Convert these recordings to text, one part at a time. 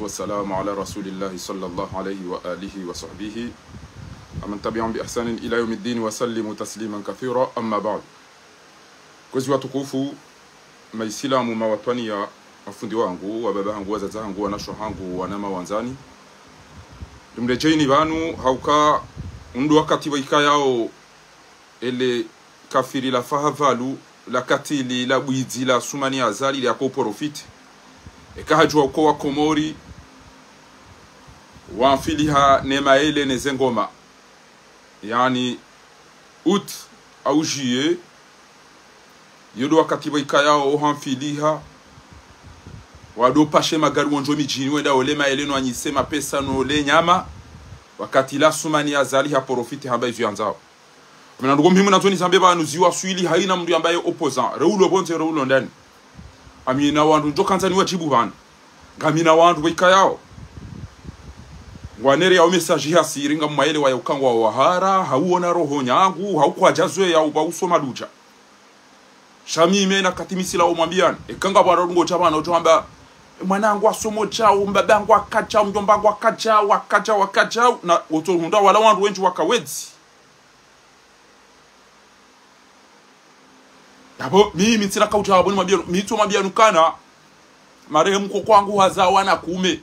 والسلام على رسول الله صلى الله عليه وآله وصحبه ومن تبعهم بإحسان إلى يوم الدين وسلم تسليما كثيرا. أما بعد, kwezi watukufu maisilamu mawatwania mafundi wangu wa baba wangu wazazi wangu wanasho wangu wanama wanzani dumlejeini banu hauka undu wakati waika yao ele kafiri la fahavalu la katili la bwizi la sumani azali la koporofiti ekahajwa uko wa Komori wafiliha nema ele nezengoma yani ut au juillet yodo wakati waika yao hanfiliha wado pashe magari wonjo mijini wenda olema eleno anyisema pesa no le nyama wakati la sumani azali ha porofiti hamba izu yanzao mina ndugo mhimu natoni zambe banu ziwa swili haina mndu ambaye opposant reulo bonte reulo ndani amina wandu njo kanza ni wajibu bana ngamina wandu waika yao wanere ya message ya siringa mwaele wa ukangwa wa wahara hauona roho nyangu haukwa jazwe ya ubauso maluja shami imena katimisila umwambiana ekanga bwana ngo chabana utamba mwanangu asomo chao mbabangu akacha mjombangu akacha na utohunda wala wandu wengi wakawezi yabo mimi tina kaucha aboni mabia mito mabia nukana marehemu kwa kwangu hazawana kuume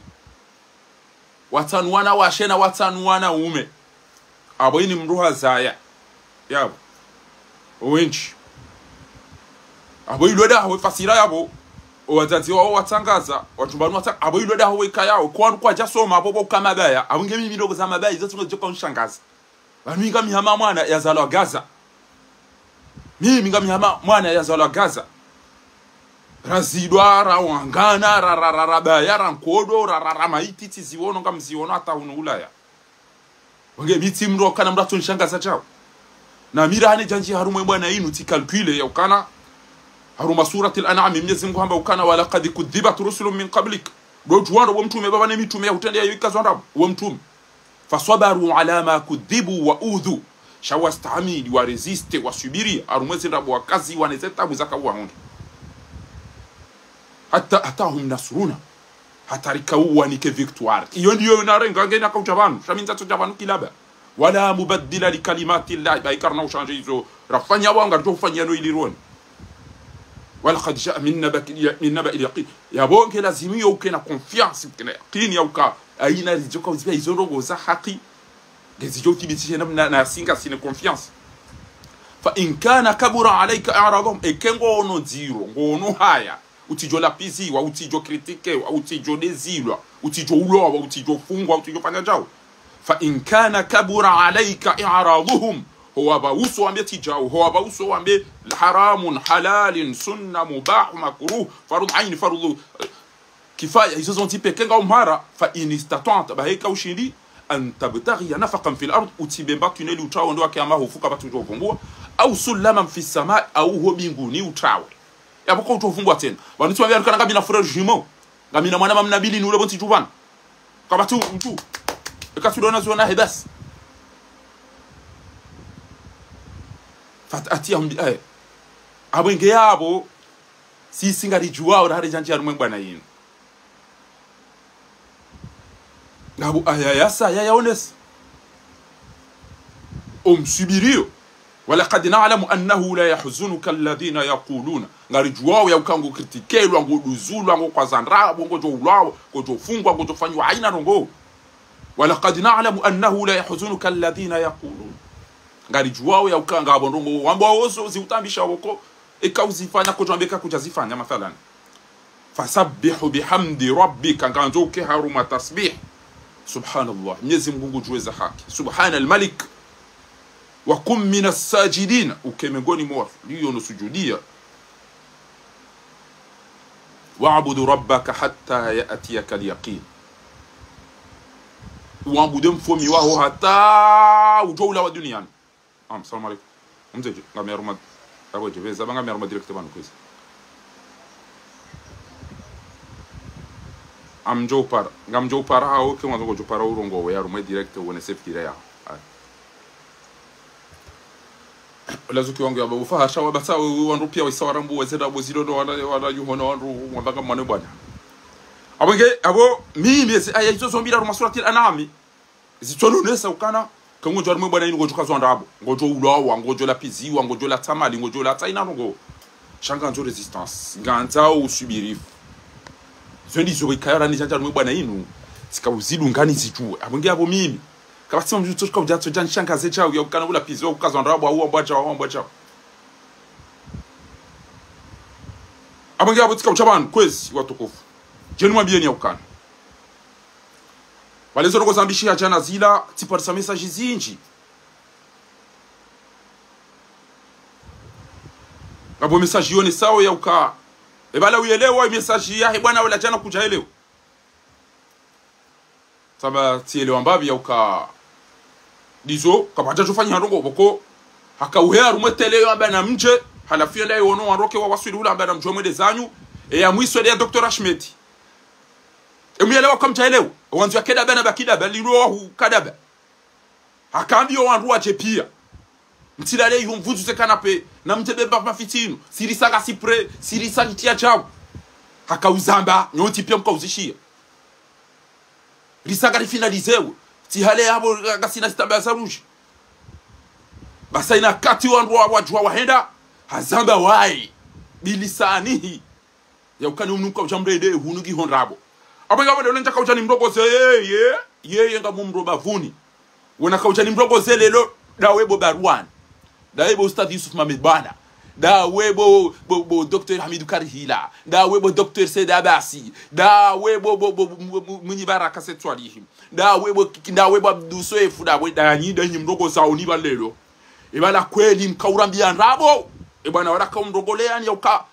watanuana washena watanuana ume abo ini mruha zaya yabo wengi abo iloda hawe fasira yabo wazazi wao watangaza watumbanu watanga abo iloda hawe kayao kwanu kwa jasoma abo kama baya abunge mimi ndogo za mabaya zote ngojoka unshangaza baminga mihama mwana yazalwa Gaza mimi ngamihama mwana yazalwa Gaza razidwa rawangana rararabaya rankodo rararamaiti tiziwono ngamziwono hata unulaya wange miti mro kana mrato nshangaza chao na mira hane janji harumwe bwana inu tikalkule ya ukana haruma surati al-an'am Mwenyezi Mungu hamba ukana wala qad kudhibat rusulun min qablik do juwando wa mtume baba ne mitume ya utendea yikazo ndabu wa mtume fasabaru ala ma kudhibu wa udhu shawastamili wa resiste wa subiri arumwezi ndabu wa kazi wanezeta buzaka wa hondo hatta atahum nasruna hatarika uwanike victoire iyo ndiyo narenga ngena kwa jabanu shaminza to jabanu kilaba wala mubaddila li kalimati llahi baikarna ushanje hizo rafanya wanga tofanya no ilironi wala qad jaa min naba yaqin ya bonke lazimi ukena confiance ukena yaqin ya uka aina rijoka uzibia hizo ndogo za haki gezijo kibitishe na singa sine confiance fa in kana kabura alayka a'radhum ekengo ono zero ngono haya utijo lapizi wa utijo kritike wa utijo dezilwa utijo ulowa utijo fungwa utijo fanya jao fa in kana kabura alayka i'raduhum huwa bauso ambe tijao huwa bauso ambe haramun halalin sunna mubah makruh farud ain farud kifaya hizo zonti pekenga umhara fa in istata'ta bahika ushindi an tabtaghi nafaqan fil ard utibemba tuneli utawo ndo akama hufuka batu jovumbua au sulaman fi samaa au ho binguni utawo yaboko utofungwa tena bantu wambia kana ngabina frère jumeau ngamina mwana mamnabili ni ule bonti juvana kabatu mtu ekatudona zona hebas fatatiahum bi ay abenge yabo sisi ngari juwao hari janji ya rumwe bwana yinu ngabo ayayasa yayaones umsubirio wala qad na'lamu annahu la yahzunuka alladhina yaquluna ngari juwao ya ukango kritikelo ngo duzulu ngo kwa zandra ngo jo ulao ngo jo fungwa ngo jo fanywa aina rongo wala qad na'lamu annahu la yahzunuka alladhina yaquluna ngari juwao ya ukanga abondongo wambo woso ziutambisha woko ekauzifanya ko twambeka kujazifanya mathalan fasabbihu bihamdi rabbika nganzo ke haruma tasbih subhanallah Mwenyezi Mungu juweza haki subhanal malik wa kum minas sajidin ukemengoni mwa liyo nusujudia wa'budu rabbaka hatta ya'tiyaka al-yaqin wa'budu mfomi wao hata ujoula wa duniani. Assalamu alaikum mzeje ngamia rumad abo jeveza banga ngamia rumad direct banu kwezi ngamjo para hao ke mwanzo gojo para urongo we ya rumad direct wone safety ya lazuki wangu ya babu fahasha wabasa wandu pia wisawarambu wezeda boziro wana yuhono wandu mwandaka mwane bwana abonge abo mimi aya hizo zombira ruma surati al-an'am zitononesa ukana kangojo arumwe bwana ino ngojo kazwanda abo ngojo ulawa ngojo la piziwa ngojo la tamali ngojo la taina ngo shanga nzo resistance nganta usubirifu zondi zo ikayara ni janja rumwe bwana ino sikawuzidu ngani zijue abonge abo mimi kabati mju toka ujatso jan shanga ze chao ukana ula piziwa ukazwanda abo au ambwacha abonge abo tika uchabantu kwezi watukufu je nimwambie ni ukana walezo roko zambishia jana zila tiparisa message zinji abo message yone sawa ya uka ebala uelewa message ya bwana wala jana kuja elewa saba tielewa mbabi ya uka dizo kabaja tufanya ndongo boko hakauhea rumwe tele yo abana mje halafia nda yono waroke wa waswili ula abana mjomwe zanyu ya mwisho ya Dr. Ashmeti emuyelewa kamchaelewa wanzu akeda bana bakida baliro kadaba akambio wandu wache pia mtilale yumvuzu se kanape na mtebe ba mafitino sirisaka sipre sirisa kitia chao hakauzamba nyoti pia mkauzishia risaka rifinalizewe tihale yabo gasina sitamba saruji basa ina kati wandu wajua wahenda hazamba wai bilisanihi ya ukani umnuka ujamrede hunugi honrabo abanga wale lenja kaucha ni mdogo ze yeye nga mumroba vuni wona kaucha ni mdogo ze lelo dawebo barwan dawebo ustad Yusuf Mohamed bana dawebo bo Dr. Hamidou Karihila dawebo Dr. Seda Abasi dawebo Munyi Baraka Setwalihim dawebo Abdou Soefu danyi mdogo za oniba lelo ebala kweli mkaurambia ndabo ebana wala kaumrogolea ni uka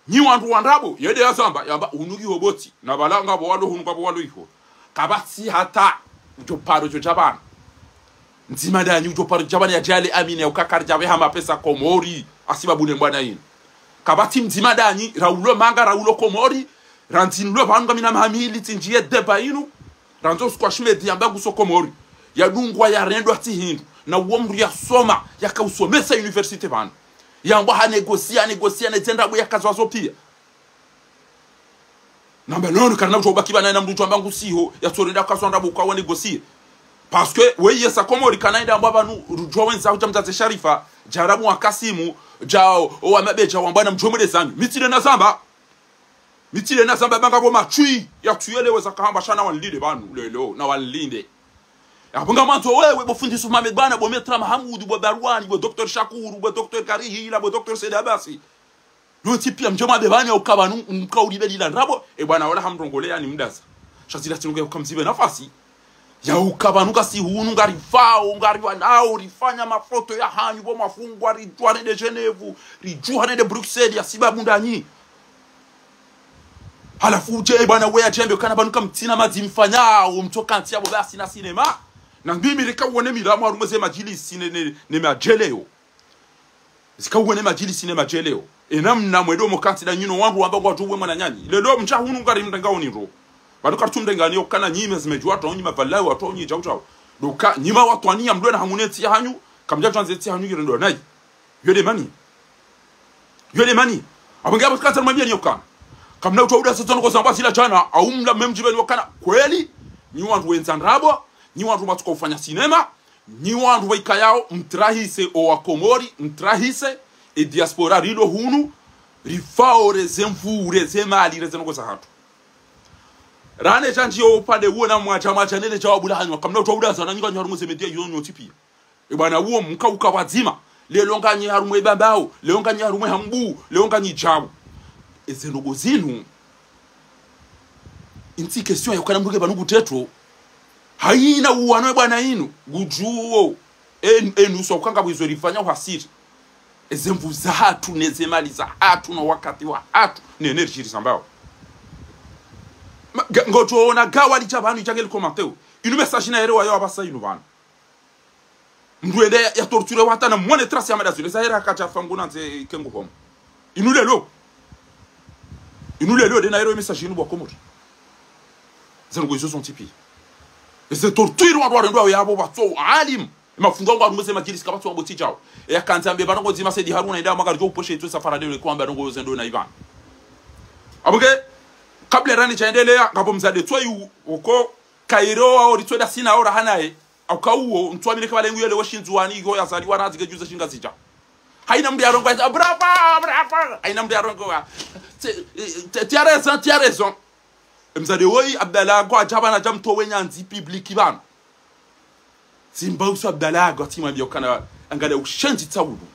ni wandu wandabo yede yazamba yamba unugi hoboti na balanga bo walo hunu kwabo walo iho kabati hata utoparo jabana nzima da ni utoparo jabana ya jale amine ukakari jabe hama pesa komori asiba bune mbwana yin kabati mzima da ni raulo manga raulo komori rantinlo banga mina mahamili tinjie deba inu ranzo squashmedi yamba guso komori ya dungwa ya rendo ati hindu na uomru ya soma ya kausomesa universite bana yamba ha negosia netenda buya kazwazo pia namba nono kana utobaki bana na mtu ambangu siho ya sorenda kaswanda buka wa negosia parce que weye sa komori kanaida mbaba nu rujwa wenza utamtaze Sharifa jarabu wa Kasimu jao o mabeja wambana mjomede zangu mitile na zamba banga bo machui ya tuyelewe za kahamba shana wanlinde banu lelo na wanlinde abunga manzo wewe bofundiswa Mohamed bana bo Metra Mahamudu bo Barwani bo Dr. Shakuru bo Dr. Karihila bo Dr. Seda Abasi noti pia mjoma bebanya ukabanu mkaudi bedila rabo e bwana wala hamrongolea ni mdaza shazila tinuge ukamzibe nafasi ya ukabanu kasi hunu ngarifao ngariwa nao rifanya mafoto ya hanyu bo mafungwa rijwane de Geneve rijwane de Bruxelles ya sibabu ndanyi halafu uje bwana wewe ajembe kana banuka mtina mazimfanyao mtoka ntia bo basi na sinema na mimi likawone milamu arumeze majilisi ne majeleo zikawone majilisi ne majeleo enamna mwedomo kanti da nyino wangu ambao watuwe mwana nyanyi lelo mcha hunu ngari mndangao ni ro baduka tumndengani okana nyime zimejua tonyi mapalao watonyi chao doka nyima watu ania mdwe na hamuneti hanyu kamja tranzeti hanyu girendo nai yode mani abanga bakata mwambia ni okana kamna utauda sasa nko zamba sila jana au mla memjibe ni okana kweli ni wantu wenzandrabo ni wantu matuka ufanya sinema ni wantu waikayao mtrahise o wakomori mtrahise e diaspora rilo hunu rifao rezemfu rezemali rezenoko za hatu rane chanji o pade uona mwacha nele jawabu la hanywa kamna utauda sana nyika nyarumu semedia yonyo tipi e bana uo mkauka wazima lelonga nyi harumu ebambao lelonga nyi harumu hambu lelonga nyi jabu ezenogo zinu inti question ya kana mbuge banugu tetro haina uwanwe bwana inu gujuo enu so kanga bwizo rifanya uhasiri ezemvu za hatu nezemali za hatu na wakati wa hatu ne energy risambao ngoto na gawa lichabanu ichangeli komanteo inu message na ere wayo abasa inu bana ndwende ya torture wata na mwone trace ya madazule za era kacha fanguna nze kengo homo inu lelo de na ere message inu bokomori zengo izo son tipi ese torture wa rwanda yabo batso alim mafunga ngo arumeze majilisi kabatso wa boti jao e akanzambe bango zima sedi Haruna ida magarjo poshe tu safara de kwamba ngo zendo na Ivan abuge kabla rani chaendelea ngapo mzade twai uko Kairo au litweda sina ora hanaye au kauo ntwamile kwa lengu yele washinzuani go yazali wanazige juza shinga zija haina mbi arongo brava haina mbi arongo tu as raison mzade woi Abdallah go ajaba na jamto wenyanzi public bana simba uso Abdallah go tima biokana angale ushenzi tawulu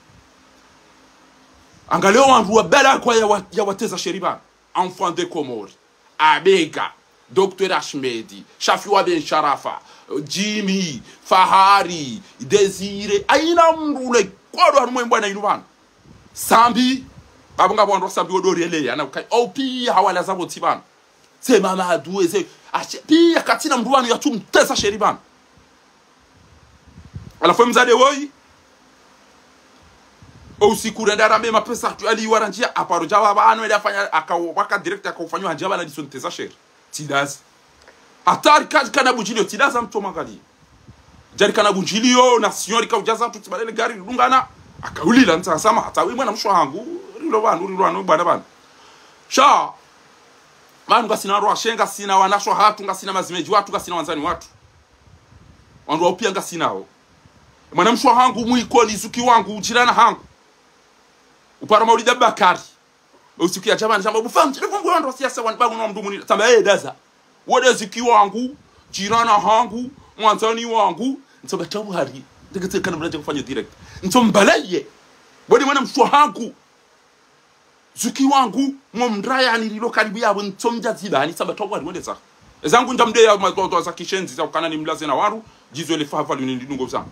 angale wangu Abdallah kwa ya wateza sheriba enfant de Comores Abega Dr. Ashmedi, Shafiwa Ben Sharafa, Jimmy, Fahari, Desire, aina mrule kwado harumo mbwana inuvana. Sambi, babunga bondo sambi odorele yana ukai. Opi hawala zabo tibana. Se mama aduwe se pia katina mruwanu ya tumtesa sheriban. Alafu mzade woi usiku renda rambe mapesa ali waranjia aparo jawa ba anu afanya akawaka direct akafanywa hajaba na disontesa sheri. Tidas atari kazi kana bujilio tidaza mtu mangali jari kana bujilio na signori ka ujaza mtu tibalele gari lungana akaulila ntasama hata wewe mwana mshwa wangu rilo bana bana sha manu ngasina roa shenga sina wanashwa hatu ngasina mazimeji watu ngasina wanzani watu wandu wapia ngasinao mwana mshwa wangu muiko lizuki wangu ujirana hangu upara maulida Bakari usikia jamani shamba bufamu telefongo ndo siasa wanbagu na mdumu tamba daza wode zikiwa wangu jirana hangu mwanzani wangu ntoba tabu hari ndikete kana mnaje kufanya direct ntombalaye wode mwana mshwa hangu zuki wangu momdraya nililo karibu yabo ntomja zibani tamba tabu hari wode za zangu ndamde ya mazoto za kishenzi za kana ni mlaze na waru jizo le fafa ndingo zangu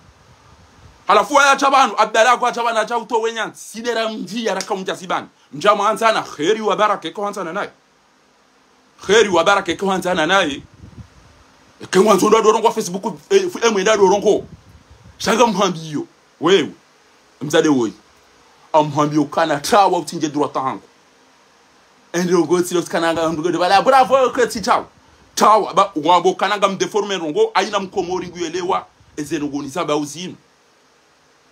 halafu ya chabanu Abdallah kwa chabana acha uto wenyanzi sidera mji arakamja sibani mjama anzana khairi wa baraka ko anzana naye khairi wa baraka ko anzana naye ke mwanzo ndo dorongo Facebook emwenda dorongo shanga mhambiyo wewe mzade woyi amhambiyo kana tawa utinje droit hangu endongo tsilo kananga ndugo bala bravo kreti tawa ba wambo kananga mdeformer rongo aina mkomori nguyelewa ezenogoni saba uzinu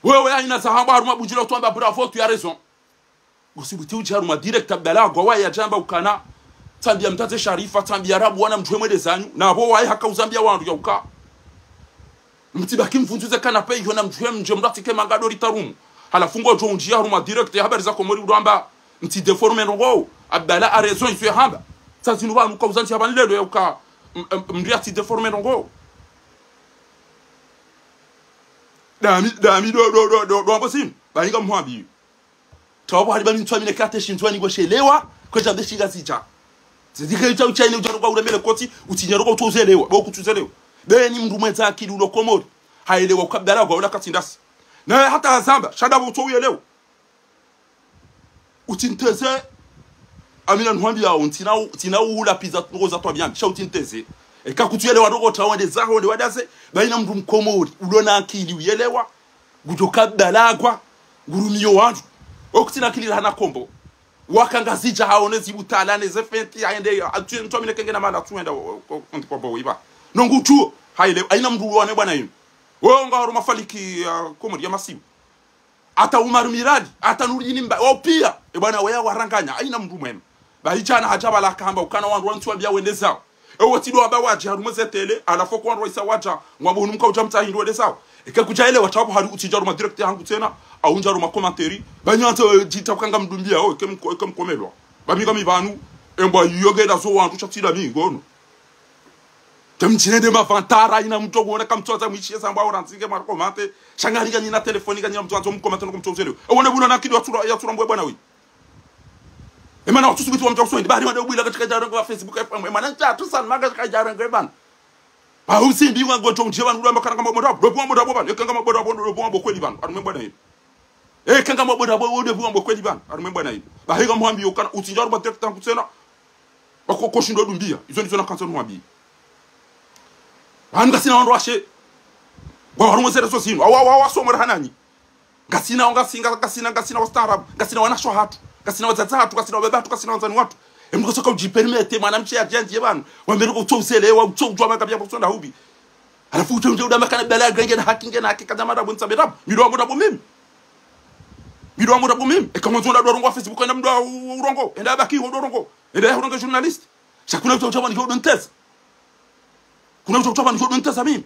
wewe aina sahaba haruma bujilo twamba bravo tu ya raison usibuti ujaruma direct Abdallah gwa ya jamba ukana tambia mtate Sharifa tambia Arabu wana mjwemwede zanyu na abo wae haka uzambia wandu ya uka mtibaki mfunzuze kana pe yona mjwem njomratike mangado ritarumu halafu ngo jonjia haruma direct ya habari za Komori uramba mti deformer ngo Abdallah a raison isu ya hamba sasa nuba muka uzanti habani lelo ya uka mriati deformer ngo dami do ambosim baninga mhwabi tawo hali bani ntwamine kate shintwani go shelewa ko jambe shinga zicha zidike cha uchaine ujaro kwa uremele koti utinyaro ko tuzelewa bo kutuzelewa beni mndu mwenza akili ulo Komori haelewa kwa Abdallah kwa ulaka tindasi na hata azamba shada bo tuyelewa utinteze amina nhwambi yao tina ula pizza ngoza twa byambi sha utinteze ekakutuyelewa ndoko tawande zaho ndi wadaze baina mndu mkomori ulona akili uyelewa gutoka Abdallah kwa gurumiyo wantu okutina akili hana kombo wakangazija haonezi butalane zefenti aende atu ntomine kengena mala tuenda kwa bo iba nongu tuo haile aina mndu wane bwana yinu wewe ngahoro mafaliki Komori ya masimu ata Umar Miradi ata Nurudini mba opia bwana wewe waranganya aina mndu mwema bahichana hajaba la kamba ukana wandu wantu ambia wendezao ewo tido amba waje harumeze tele alafo kwa wandu isa waja ngwabo numka ujamta hindu wendezao ekakuja ile watapo hari utijaruma direct hangu tena au njaruma commentary banyanta jita kanga mdumbia o kemkomelwa baminga mibanu emba yogeda zo wandu chatira mingono temchine mavantara ina mtu kuona kama mtu azamwishia samba oranzinge mara komante shangaringa nyina telefoni kanya mtu azomkomata nokumtozelewa uone buna nakidi ya turambwe bwana wewe emana watu subitu wamja kuswendi bari wade ubwila katika jarango wa Facebook FM emana nchatu sana maga katika jarango bana ba usindi wango tonje bana ulamba kana kama boda boda bana ekanga boda boda kweli bana arumemba na hiyo ekanga boda boda kweli bana arumemba na hiyo ba higa mwambi ukana utinjaru ba tekta kusena bakoko shindo dumbia izo ndizo na kanso mwambi hanga sina wandu washe wa harumwezera so sino wa somora hanani ngasina ngasina wastarabu ngasina wanashwa hatu kasina wazaza hatu kasina wabatu kasina wanzani watu emko soka ujipermete mwanamche ya janji bana wambere ko tuselewa utujwa makabya kusonda hubi alafu utunje udama kana Abdallah genge na hakinge na hakika kama madabu nsabedab mido mudabo mimi e kama zonda dorongo Facebook na mdo urongo enda baki ho dorongo enda horongo journalist Shakuna utakuwa ni Jordan test. Kuna utakuwa ni Jordan test mimi.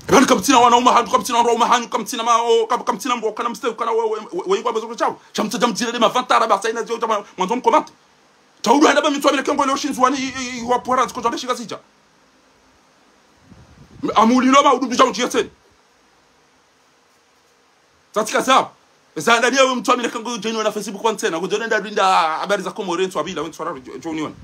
Bali kamtina wanaume hadu kamtina wanaume hanyu kamtina ma kamtina mbo kana msteu kana wewe kwa bezo chao. Chamta jamtire ma vantara ba saina zo tama mwanzo mkomata. Taudu handa ba mitwa bile kengo leo shinzwani wa pora ziko zote shika sija. Amulilo ma udu jamu tiete. Tatika sawa. Sasa ndani ya mtu amile kango jeni na Facebook kwa tena kujona ndinda habari za komore ntwa bila wentwa joni wana.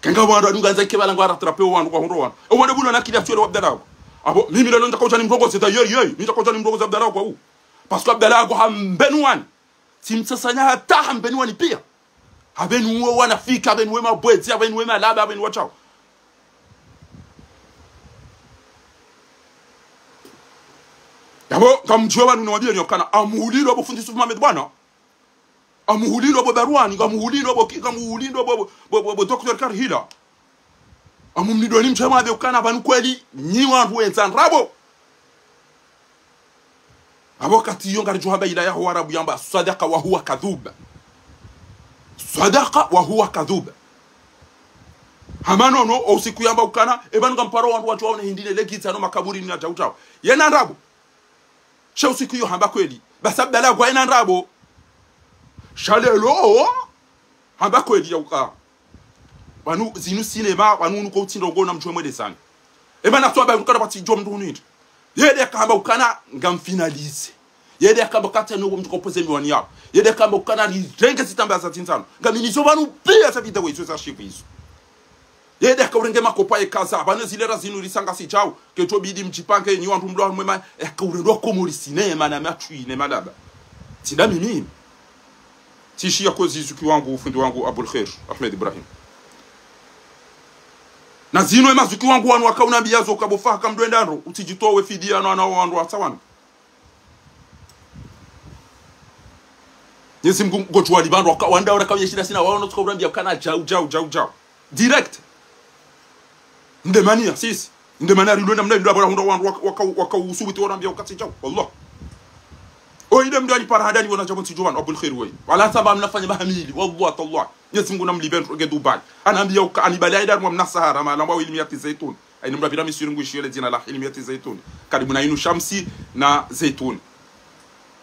Kenga bwana ndunga nzake bala ngwara trape wandu kwa hondo wana. Wana bulo na kile afyo wabdala. Abo mimi leo nitakocha ni mdogo zeta yeye mimi nitakocha ni mdogo za Abdallah kwa huu parce que Abdallah kwa hambenwani simsasanya hata hambenwani pia habenwe wanafika habenwe mabwezi habenwe malaba habenwe chao abo kamjua banu niwaambia nyokana amuhulilo abo fundi Yusuf Mohamed bwana amuhulilo abo Barwani amuhulilo abo Dr. Karhila amumnidoni mchama abe ukana banu kweli nyi wantu wenzanrabo abo kati yonga rjuhaba ila ya huwa rabu yamba sadaqa wa huwa kadhub sadaqa wa huwa kadhub hamano no usiku yamba ukana ebanu kamparo wantu waone hindile legitano makaburi ni atauchao yena nrabo sha usiku yo hamba kweli basabdala kwa yena nrabo shalelo hamba kweli ya ukana wanu zinu cinema wanu nuko utindo ngona mjwe mwede sana eba natwaba ukana bati jom ndunit yede kamba ukana ngam finalize yede kamba kata no mtu kopose miwani yao yede kamba ukana rirenge sitamba za tinsano ngaminizo banu pia sa video izo za shifu izo yede kaurenge makopa ekaza banu zilera zinu risanga si chao ke to bidi mjipange nyi wantu mdo mwema kaurendo komuri cinema na matwine madaba tida mimi tishia kozi zuki wangu ufundi wangu Abul Khair Ahmed Ibrahim na zino emazuki wangu wanu wakaunambia zo kabofa kamdwendando utijitowe fidia na wandu watsawana Yesi mgochu walibando wakawanda wakawe shida sina waona tukaurambia kana jau direct ndemania sisi ndemania rilonda mna ndabara hondo wandu wakausubitu wanambia wakati jau wallah oide mdo alipara hadani wana jabon tijowan Abul Khair way wala saba mnafanya mahamili wallah tallah Yesi Mungu namlibento ge Dubai anaambia anibali aida mwa Sahara ma lamba ilmiyati zaitun aina mrabira misiringu ishile jina la ilmiyati zaitun karibu na inu shamsi na zaitun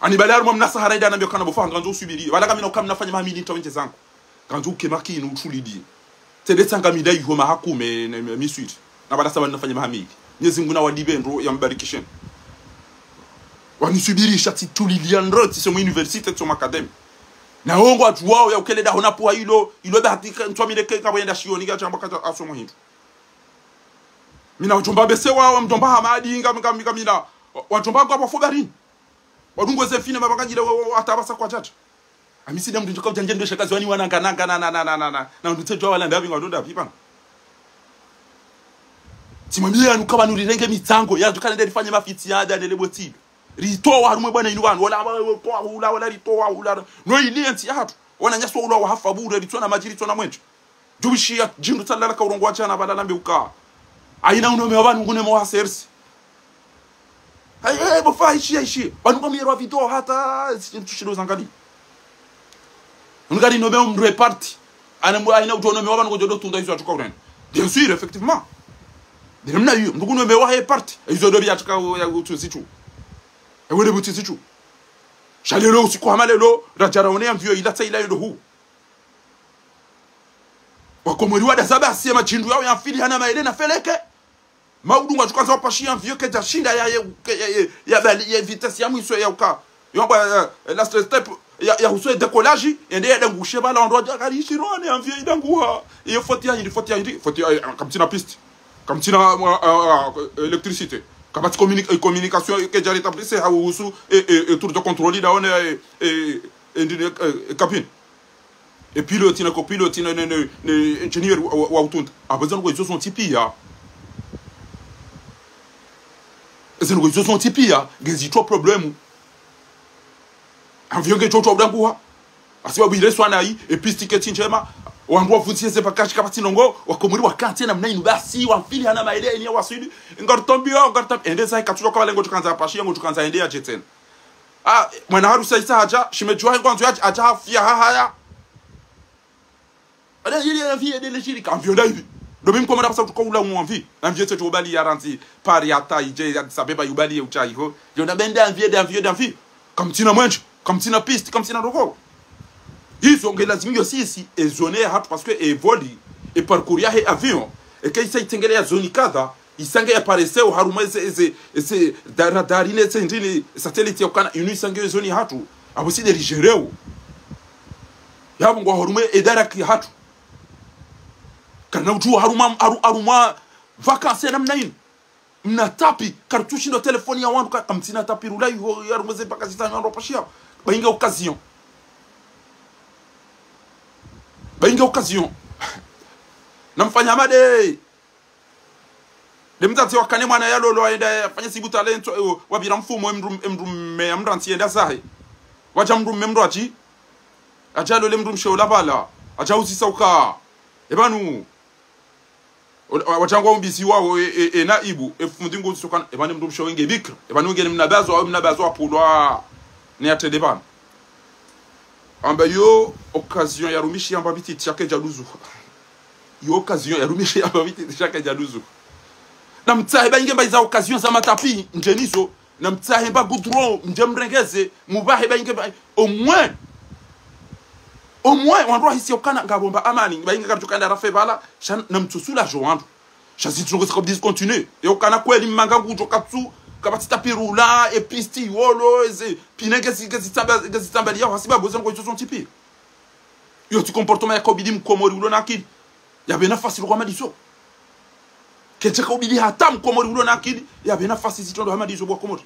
anibali mwa Sahara aida anaambia kana bofa nganzo usubiri wala kama nokam nafanya mahamili ntawenje zangu kanzo kemaki inu utulidi tedetanga midai homa hakume miswiti na bala saba nafanya mahamili Yesi Mungu na walibendo ya mbarikishen wanisubirisha tituliandro tisomo university tsoma academy na hongo watu wao ya ukeleda honapo hilo bahatika ntwamile keka wenda shioni ga chamba kata asomo hindu mina utomba bese wao mtomba hamadi ngamina watomba kwa bafogarini wadungo zefine mabangajile atabasa kwa chacha amisi damu nditoka ujanje ndo shakazi wani wananga na ndutejwa wala ndabi ngadonda pipana timambia nukaba nurirenge mitango ya tukane ndifanye mafiti ya ndele botilo ritoa harumwe bwana inu bana wala ritoa no ilienti hatu wana nyaswa ula wa hafa bure ritona majiri tona mwencho jubishia jindu talala ka urongo achana badala mbe uka aina uno mebanu ngune mo hasersi hey bofa ishi banu kwa mierwa video hata tushiro zangali ngari no be mre party aina utono mebanu ngojodo tunda hizo atuka urene bien sûr effectivement demna yu nguno mewa he party hizo dobi atuka ya utuzichu ewele butizichu shalelo usiku hamalelo rajaraone amvyo ilata ila ndo hu wakomoriwa da zaba asema chindu yao ya fili hana maele na feleke maudunga tukaza wapashia amvyo keja shinda ya vitesse ya mwiso ya uka yomba last step ya huso decollage ende ya ngushe bala ndo akari shirone amvyo idanguha iyo foti ya kamtina piste kamtina électricité kabati communication que j'ai établi c'est hausu et tour de contrôle là on est capine et pilote na copilote na ingénieur wa utunda abazana ko sont tipi ya ezeno ko sont tipi ya gezi to problème avion que to danguha asiba bile swana yi et puis ticket njema wangu wafutie sepa kashi kabati nongo wakomuri wakati na mnainu basi wamfili hana maele ni wasidi ngartombio ende sai katulo kwa lengo tukanza pashi yangu tukanza ende ya jeten mwana harusi isa haja shimejua kwanza acha afya haya ada yeli envie de lechiri kan vieux hivi ndio mimi komanda kwa sababu ula muamvi envie tu ubali ya ranzi pari hata ije sabeba yubali uchai ho ndio na benda envie comme tina mwenje comme tina piste comme tina roko hizo ngelazimio sisi ezone hatu parce que evoli e parcourir he avion e kai sai tengelea zoni kadha isange aparece o haruma ese radarine ese ndini satellite yokana inu isange zoni hatu abosi de ligereu yabo ngo harume edara ki hatu kana utu haruma vacances namna hii mnatapi kartushi ndo telefoni ya wandu kama mtina tapi rulai ho yarumeze mpaka zitano ndo pashia bainga occasion namfanya made lemtati wakane mwana yalo lo aenda fanya sibu talento wabira mfumo emrume amranti enda sahi wacha mrume mrachi ajalo lemrum shola bala acha usisauka ebanu wachangwa umbisi wao na ibu efundingo usokana ebanu mrum show nge bikra ebanu ngene mnabazo apulwa ne atedebana amba yo occasion ya rumishi amba biti chake jaluzu yo occasion ya rumishi amba biti chake jaluzu na mtsahe inge za occasion za matapi njenizo na mtsahe goudron njemrengeze mubahe inge au moins wandu hisi okana ngabomba amani inge kartukanda rafe bala na mtusula joandu chasi tungo comme discontinuer et okana kweli manga ngujo katsu kabatita pirula episti wolo eze pinenge zitambali ya hasiba boza ngo son tipi yo tu comportement ya kobidi mkomori ulo nakili ya bena fasi lo madiso kecha kobidi hata mkomori ulo nakili ya bena fasi zitondo hamadiso bwa komori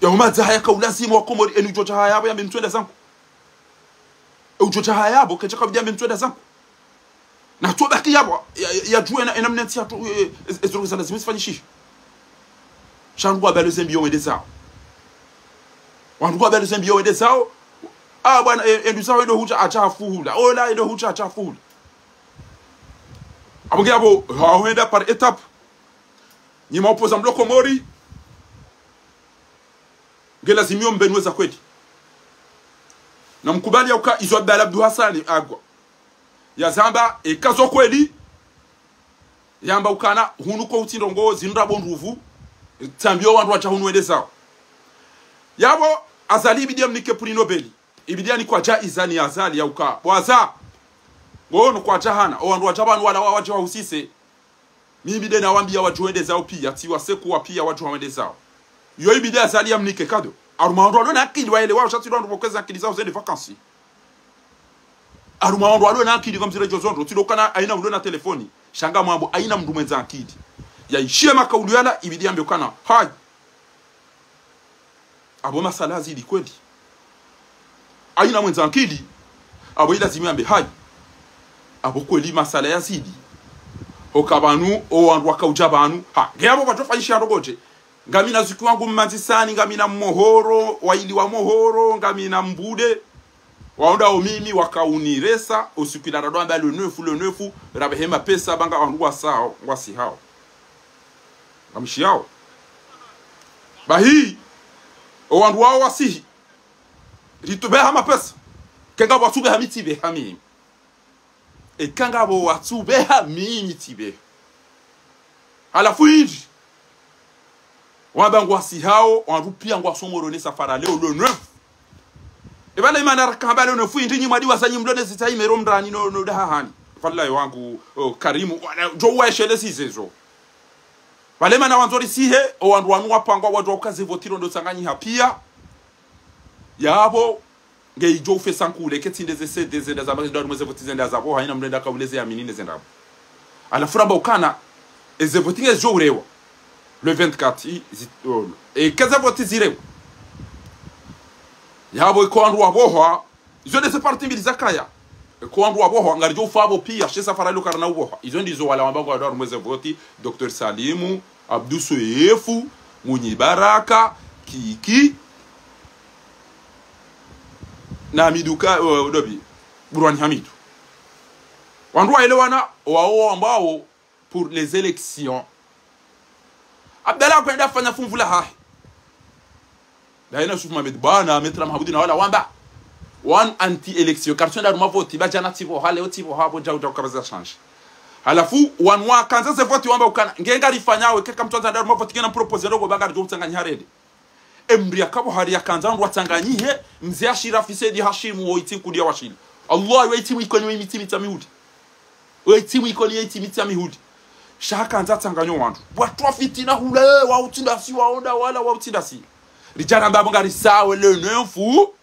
ya umadza haya ka ulazima wa komori enu jocha haya yabo ya mtwenda zangu ujocha haya yabo kecha kobidi ya mtwenda zangu na to baki yabo ya juu na mnenti ya to ezoro za lazima sifanyishi shangwa belo zembio wende zao wangwa belo zembio wende zao bwana endu zao ndo hucha achafuhula ola ndo hucha achafuhula abonge abo haenda par étape nyima opoza mloko mori ngela zimio mbenweza kweli na mkubali ya uka izo Abdallah Abdou Hassan agwa ya zamba ekazo kweli yamba ukana hunuko utindongo zinra bonruvu tambio wandu wacha hunwende sawa yabo azali bidia mnike puri nobeli ibidia ni kwa ja izani azali ya uka waza ngono kwa jahana wandu wacha banu wala wacha wahusise mimi de na wambia watu wende zao pia tiwa seku wa pia watu wende zao yo ibidia azali ya mnike kado aruma wandu na akili waele wao shati wandu bokeza akili zao zende vacances aruma wandu walo na akili kama zile jozondo tilokana aina ulo na telefoni shanga mambo aina mndu mwenza akili ya ishia makaulu yala ibidi ambe ukana hai abo masala zidi kweli aina mwenza akili abo ila zimi hai abo kweli masala ya zidi okabanu o wandu wakaujabanu ha ngabo batofanyisha rogoje ngamina ziku wangu mmanzisani ngamina mohoro waili wa mohoro ngamina mbude waonda omimi wakauniresa usikila radwa mbali le nefu rabehema pesa banga wangu sao ngwasi hao ngamishi yao bahi o wandu wao wasihi ritube hama pesa kenga watube hamitibe hami e kanga bo watube hamitibe alafu hivi wabangu wasi hao wandu pia ngwasomoro ne safara leo le neuf e bale mana kamba leo nefu ndinyi madi wasanyi mlone sitai meromdrani no dahani wallahi wangu karimu jo weshele sizezo wale mana wanzori sihe o wandu wanu wapangwa wadu wakaze votiro ndo sanganyi hapia yabo ngei jo fe sankule ketinde zese dezenda za ndo mweze votizenda za bo haina mlenda kauleze ya minine zenda ala furamba ukana eze votinge jo urewa le 24 et kaza votizirewa yabo ko wandu waboha izo de se parti mbilizakaya ko wandu waboha ngarijo fabo pia she safara lo karna uboha izo ndizo wala wambango wador mweze voti Dr Salimu Abdou Soyefu Munyi Baraka Kiki na Hamiduka dobi Burwani Hamidou wandu waelewana wao ambao pour les élections Abdallah kwenda fanya fumvula hahi daina shuf Mohamed bana metra Mahamudi na wala wamba one anti-election karton da mavoti bajana tivo hale otivo habo jau kabaza change halafu wanwa kanza se voti wamba ukana ngenga lifanyawe keka mtonza da mavoti kena propose rogo bagari jo tsanganya harede emri akabo hari yakanza ndo watanganyihe mzee ashira fisedi hashimu oiti kudia washili Allah weitimu ikoni wemitimi tamihudi weitimu ikoni weitimi tamihudi shakanza tanganyo wandu watu afitina hule wa utinda si waonda wala wa utinda si rijana mbabo ngari sawe le nefu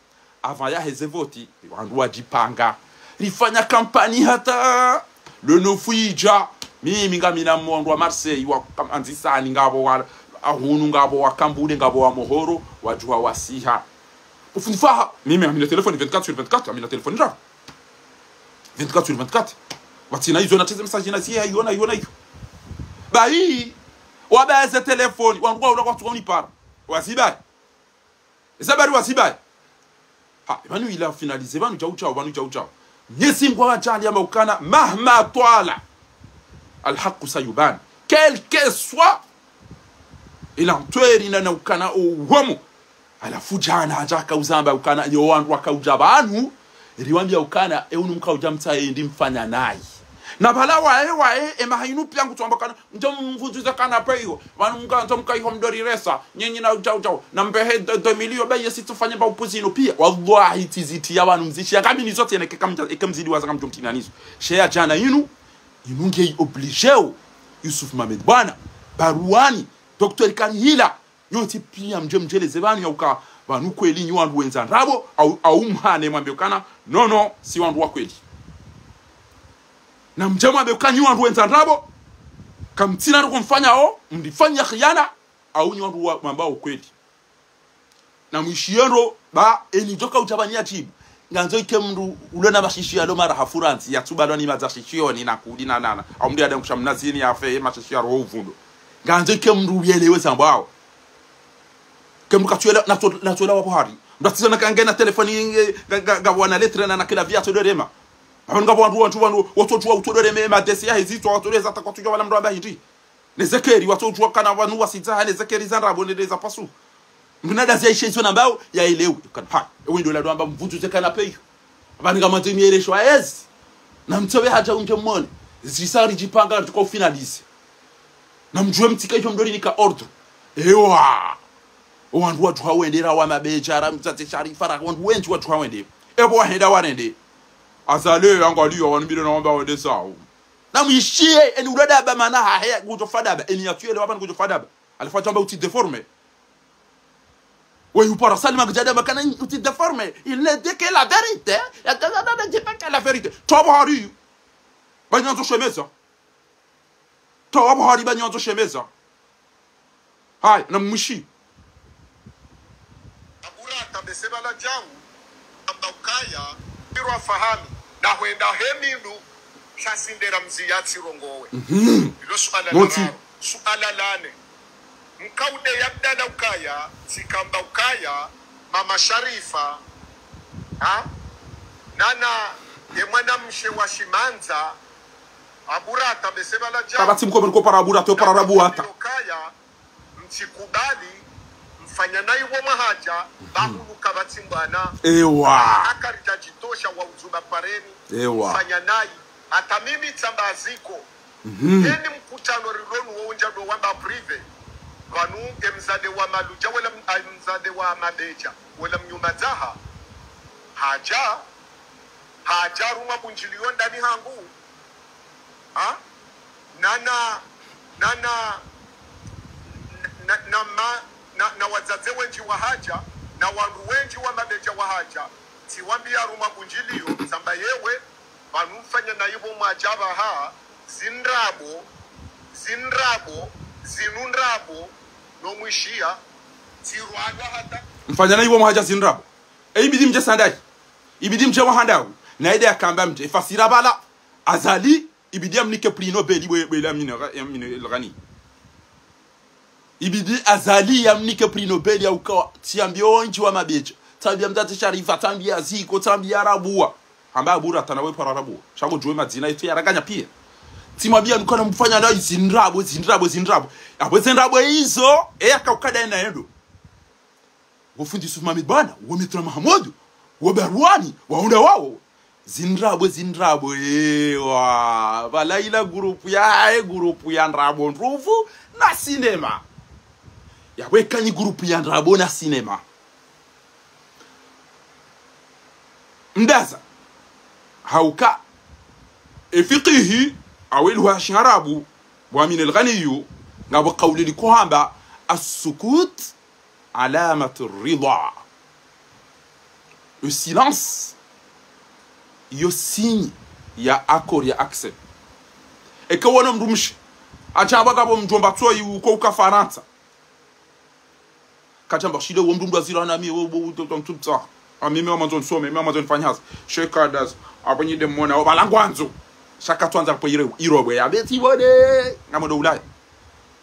avant ya hezevoti wandu wajipanga rifanya kampani hata le nofuija mimi ngamina mwondo wa Marseille wa anzisani ngabo wa ahunu ngabo wa Kambude ngabo wa Mohoro wajua wasiha ufunfaha mimi amina telefoni 24/24 amina telefoni ra 24/24 watina hizo nateze message na sia iona hiyo bai wabaze telefoni wangu watu wanipara wasibai zabari wasibai ha banu ila finaliser banu chao nyesi mwa wajali ama ukana mahma twala alhaq sayuban quel que soit ila mtweri na ukana uhomo alafu jana hajaka uzamba ukana yo wandu wakaujabanu riwambia ukana eunu mkauja mtaye ndi mfanya nayi na bala wae emahinu pyangu tuambakana njo mvuzuza kana peyo wanu mkanzo mkaiho mdori resa nyenye na ujau na mbehe 2 milio baye situfanye ba upuzino pia wallahi tiziti ya wanu mzishi ya kabini zote yeneke kamzidi waza kamtu mtinanizo shea jana yinu inunge obligeo Yusuf Mohamed bwana baruani Dr. Kanhila nyoti pia mjeleze banu ya uka banu kweli nyu wandu wenza rabo au mhane mwambie kana no si wandu wa kweli na mjama bekanyi wandu wenza rabo kamtina ndo kumfanya mdifanya khiana au nyu wandu wa mambao kweli na mwishiendo ba enijoka utabania tibu nganzo ike mndu ulona bashishia lo mara hafuranzi ya tuba loni mazashishioni na kudina nana au mdi adam kushamnazini ya fe mashishia roho uvundo nganzo ike mndu yelewe sambao kemruka tuela na tuela wapo hari mdatizana kangena telefoni gabwana letre na kila viatu dorema abanga wandu watu utodoreme madesi ya hezito watoleza takwatuja wala mramba hindi nezekeri watu kana wanu wasita nezekeri zanrabo ndeza pasu mnada zishizo nambao ya elewe kana windo la ndo mvutu zekana peyo abani kama timu ile shwaezi na mtobe haja unje mmone zisari jipanga tuko finalize na mjue mtikajo mdori nika ordo ewa wandu watu hawendera wa mabejara mtate sharifa ra wandu wengi watu hawende ebo wahenda wanende azale angalio wanibile naomba wende sawa na mwishie eni urada ba mana ha kujofadaba eni yatuele wabana kujofadaba alifuata amba uti deforme oui ou pas Salima Gjada makana uti deforme il ne dit que la vérité il ne dit pas que la vérité tabari banyanzo shemeza tabari banyanzo shemeza hai na mwishi aburata besebala jangu abakaya birwa fahami na huenda hemindu shasindera mziyati rongowe ilo suala lane mkaude yabdala ukaya sikamba ukaya mama Sharifa nana ye mwana mshe wa Shimanza aburata besebala jangu kabati mko para aburata para rabuata ukaya mchikubali mfanya nayo mahaja bahulu kabati mbana ewa akarijajitosha wa uzuma pareni ewa mfanya nayo hata mimi tambaziko eni mkutano rilonu wonja do wamba prive kanu emzade wa maluja wala mzade wa mabeja wala mnyuma zaha haja ruma bunjilion ndani hangu na wazaze wenji wa haja na wandu wenji wa mabeja wa haja tiwambia ruma bunjilio samba yewe banufanya na yibo majaba zinundrabo no mwishia tirwadwa hata mfanya na yibo mahaja zindrabo ibidi mje sandai ibidi mje wahandau na ide akamba mje fasira bala azali ibidi amnike prix Nobel bwe amine gani ibidi azali yamnike prix Nobel ya ukawa tiambia onji wa mabeja tambia mdate Sharifa tambia ziko tambia rabua amba bura tanawe para rabua shango joe madzina yetu yaraganya pia timwambia mkona mfanya na zindrabo abo zindrabo hizo akakada na endo ufundi Yusuf Mohamed bwana umetra Mahamudu wabaruani waunda wao zindrabo ewa balaila grupu ya ndrabo nruvu na sinema ya wekanyi grupu ya ndrabo na sinema mdaza hauka efiqihi awelu wa sharabu wa min al-ghaniyu ngabo qawli likuhamba as-sukut alamatu ar-ridha. Le silence yo signe ya accord ya accès e ka wona mrumshi achamba kabo mjomba tsoyi uko ukafaransa kachamba shile wo mdumba zirana mi wo tumtsa amimi amazon some mimi amazon fanyas shekadas abonyi de mona obalangwanzo shaka twanza po irobwe ya beti bode ngamodo ulaya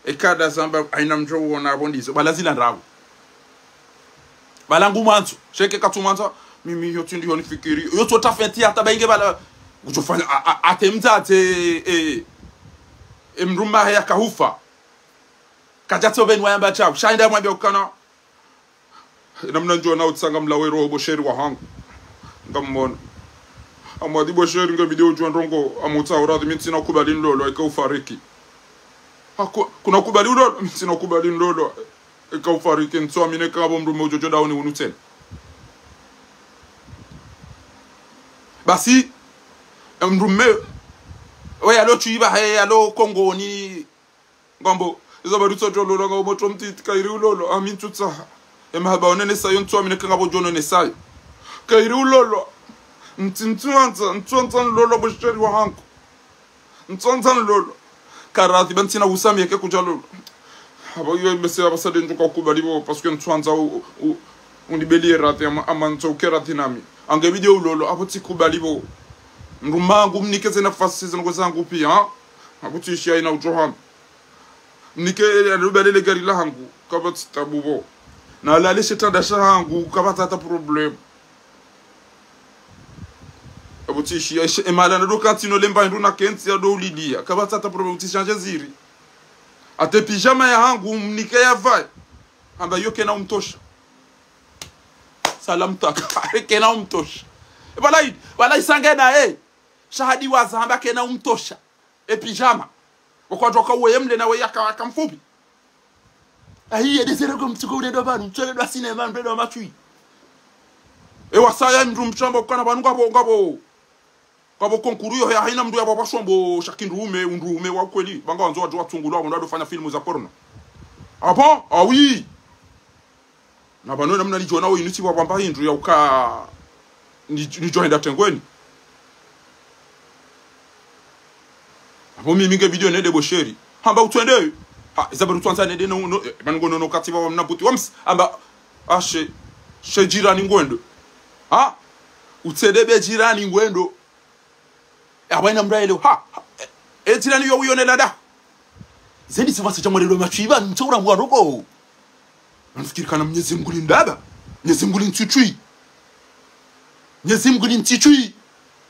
e kada zamba aina mjo wona bondizo balazila ndrago balangu manzo sheke katumanza mimi yote ndio nifikiri yote utafenti hata bainge bala ujofanya atemza mruma ya kahufa kajato ben wayamba chao shaenda mwambia ukana namna njoo na utsanga mlawero bosheri wa hangu ngamona amadi bosheri nga video jwa ndongo amutsa uradi mimi sina kubali ndolo ikaufariki kuna kubali ndolo mimi sina kubali ndolo ikaufariki ntso amine kabo mrume ujojo dauni unutena basi mrume we alo chuiba he alo Kongo ni ngombo izoba rutso lolo ngo moto mtiti kairi ulolo amintutsa emahaba onene sayo ntso amine kangabo jono ne sayo kairi ulolo ntintwanza lolo bosheri wa hangu ntwanza lolo karati bantina usami yake kujalolo abo yo mese abasade njuka kubalibo parce que ntwanza unibeli rati amanzo kerati nami ange video lolo aboti kubalibo nrumangu mnikeze nafasi zangu zangu pia abuti shia ina ujoham mnike alubele gari la hangu kabati tabubo na la leshe tanda hangu kabata hata problem abuti shia emala na dokantino lemba nduna kenzi ya do lidia kabata hata problem uti changer ziri ate pijama ya hangu mnike ya vai amba yoke na umtosha salam taka kena umtosha balai sangena shahadi wazamba kena umtosha pijama ukojoka weyemle na weyaka akamfupi ahiye desere ko mtuko ude dobanu tsole do cinema mbedo matui wasaya mndu mchamba kana banu ngabo konkuru yo haina mndu ya baba shombo shakindume undume wa kweli banga wanzo watu watungulwa ndo adofanya filmu za porno bon ah oui na bano namna lijona wo inuti bwamba hindu ya uka ni joinda tengweni abo mimi nge video nede bosheri hamba utwende izabaru twanza nede no bangono no katiba wa mnabuti wams amba she jirani ngwendo utsedebe jirani ngwendo abana mraile jirani yo uyonela da zendi sivasa chamwelelo machiba ntsora mwaroko nafikiri kana Mwenyezi Mungu ndaba Mwenyezi Mungu ntitwi Mwenyezi Mungu ntitwi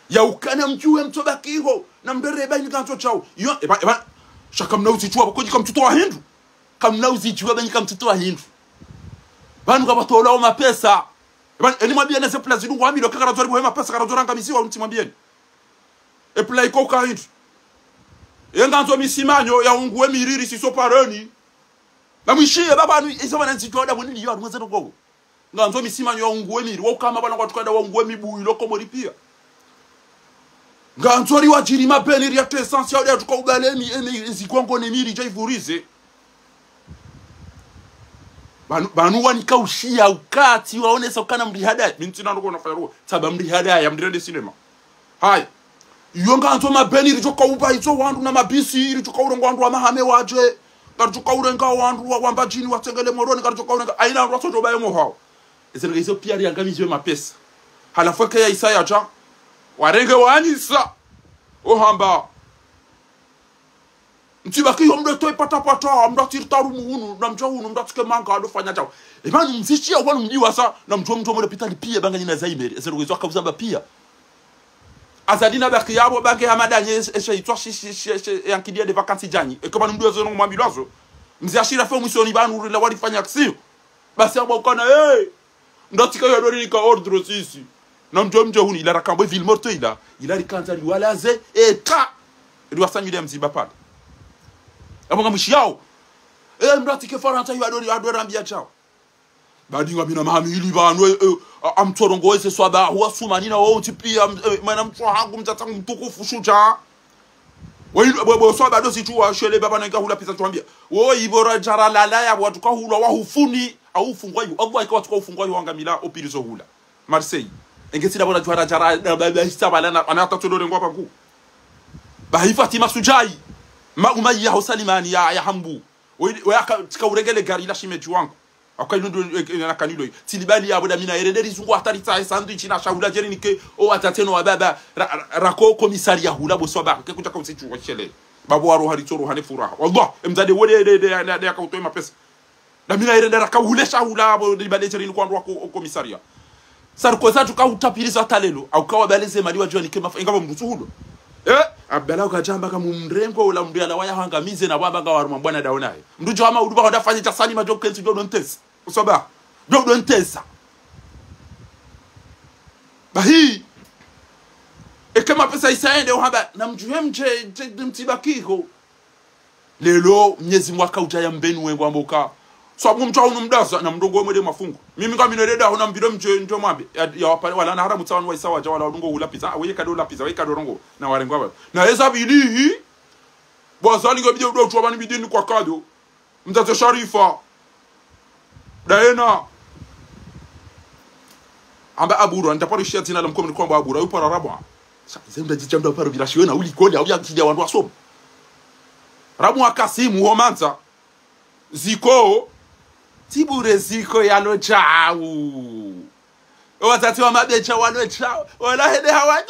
ya ukana mjue mtobakiho na mdereba ni kanto chao yo eba shaka mnauzi chwa ko jika mtoto wa hindu kamnauzi chwa banyika mtoto wa hindu banu kabatola o mapesa eba eni mwambie na sepla zidu ngwami lo kakara zori bohema pesa kara zoranga misiwa mtimwambie epla iko ka hindu yenga nzo misimanyo ya unguwe miriri siso paroni bamwishie baba anu isoma nzitoda bonini yo mwenze ngogo nganzo misimanyo ya unguwe miri wo kama bana kwatukanda wa unguwe mibuyi lokomori pia nganzo ri wajiri mapeni ri ate essential ya tukobalemi zikongo ne miri jaivurize banu wanika ushia ukati waonesa ukana mrihada mintina ndoko nafanya ro saba mrihada ya mdirende cinema hai iyo nganzo mapeni ri tukoba izo wandu na mabisi ri tukaurongo wandu wa mahame waje ngaruka urenga wandu wamba jini watengele moroni ngaruka urenga aina wandu wasoto bayo hao esenga izo pia ri angamizwe mapesa halafu ke ya Isaya ja warenge wanyisa ohamba ntibaki yomdo toy patapata mdatirtaru muhunu na mjo hunu mdatike manga adofanya chao ebanu mzishia wanu mjiwa sa na mjo mole pitali pia banga nyina zaimeri esenga izo akabuzamba pia azadina baki yabo baki hamadanye eshaitwa yankidia de vacances jani e kama mdu azono mwambilazo mziashira fe mwisoni banu la walifanya aksio basi abo kana ndatika yo dori ka ordre sisi na mje huni ila rakambo ville morte ila rikanza liwalaze eta liwasanyile mziba pale abonga mshiyao mrati ke faranta adora ambia chao badinga bina mahamili banwe amtorongo ese swaba huwa nina wao tipia mana mtwa hangu mtata mtukufu shuja wewe swaba dosi tu shele baba nanga hula pesa tuambia wewe ibora jara lala ya watu ka hula wa hufuni au fungwa yu Allah ikawa tuka ufungwa yu wangamila opilizo hula Marseille engesida bona jara jara baba hisabala anata tolore ngwa pangu bahifa masujai umayya hosalimani ya hambu wewe aka uregele gari la shimeji wangu akainundo na kanilo tilibali ya boda mina erederi zungu hatari ta sandwich na shahula jeri ke o atateno wa baba rako komisaria hula bo soba ke kuja kwa situ wachele babo waro haritoro hane furaha wallah mzade wode de akautoe mapesa na mina eredera ka hule shahula bo libale jeri kwa ndo komisaria sarkoza tukahutapiriza talelo au kawa baleze mali wajua ni kema ingaba mrutu hulo abela ukajamba kama mrengo ula mbiala waya hangamize na baba ngawa bwana daonaye mdujo ama uduba ndafanya cha salima jo kensi jo dontesa usoba jo dontesa bahi kama pesa isaende uhaba na mjuhe mje mtibakiko lelo mnyezi mwaka ujaya mbenu wengo amboka sababu mtu unumdaza na mdongo mwede mafungo mimi kama ninereda hona mbiro mje ndio mwambe ya wapale wala na haramu tsawani wa isawa jawala ndongo ula pizza weye kado la pizza weye kado rongo na warengo aba na eza bili bwazali ngobide ndo tu abani bidini kwa kado mtazo sharifa daena amba aburu nitapari tina la mkomo kwamba aburu yupo rabwa zemda jichamda paro bilashio na uli kodi au yakija wandu asomo rabu akasimu homanza ziko tibure ziko yalo chau watati wa mabecha walo chau wala hede hawa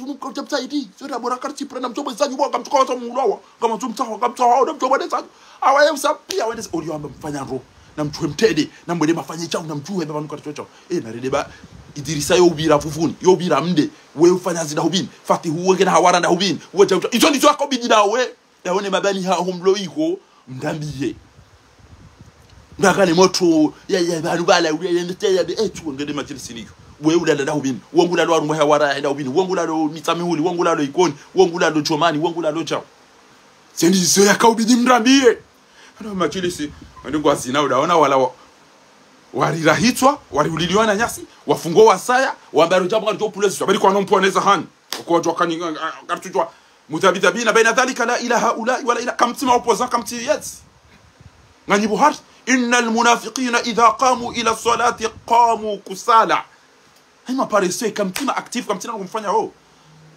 mkotapta idi sura bora karti prana mtobo zanyu boga mtuko watu mulawa kama mtumtaho kama mtaho na mtobo desa awaye usapia wende uli wamba mfanya ro na mtuwe mtede na mwede mafanye chau na mtuwe baba nuko chau na redeba idirisa yo ubira fufuni yo ubira mde we ufanya zida hubini fati huwe na hawara na hubini we chau izo ndizo akobidi nawe yaone mabani ha humlo iko mdambiye ndakane moto ya bantu bala uyendetya be etu ngede majilisi niyo we ulala da hubini wongula lo arumwe hawara da hubini wongula lo mitsamihuli wongula lo ikoni wongula lo chomani wongula lo chao sendi zo yakawubidi mdambiye ana majilisi ndingo asina udaona wala warirahitwa wariuliliwana nyasi wafungo wasaya wambaro jambo ndio pulesi bali kwa nomponeza hani kwa watu wakani kartujwa mutabitabina baina dhalika la ilaha ula wala ila kamtima opposant kamti yes ngani buhari innal munafiqina idha qamu ila salati qamu kusala hima parese kamtima active kamtina kumfanya ho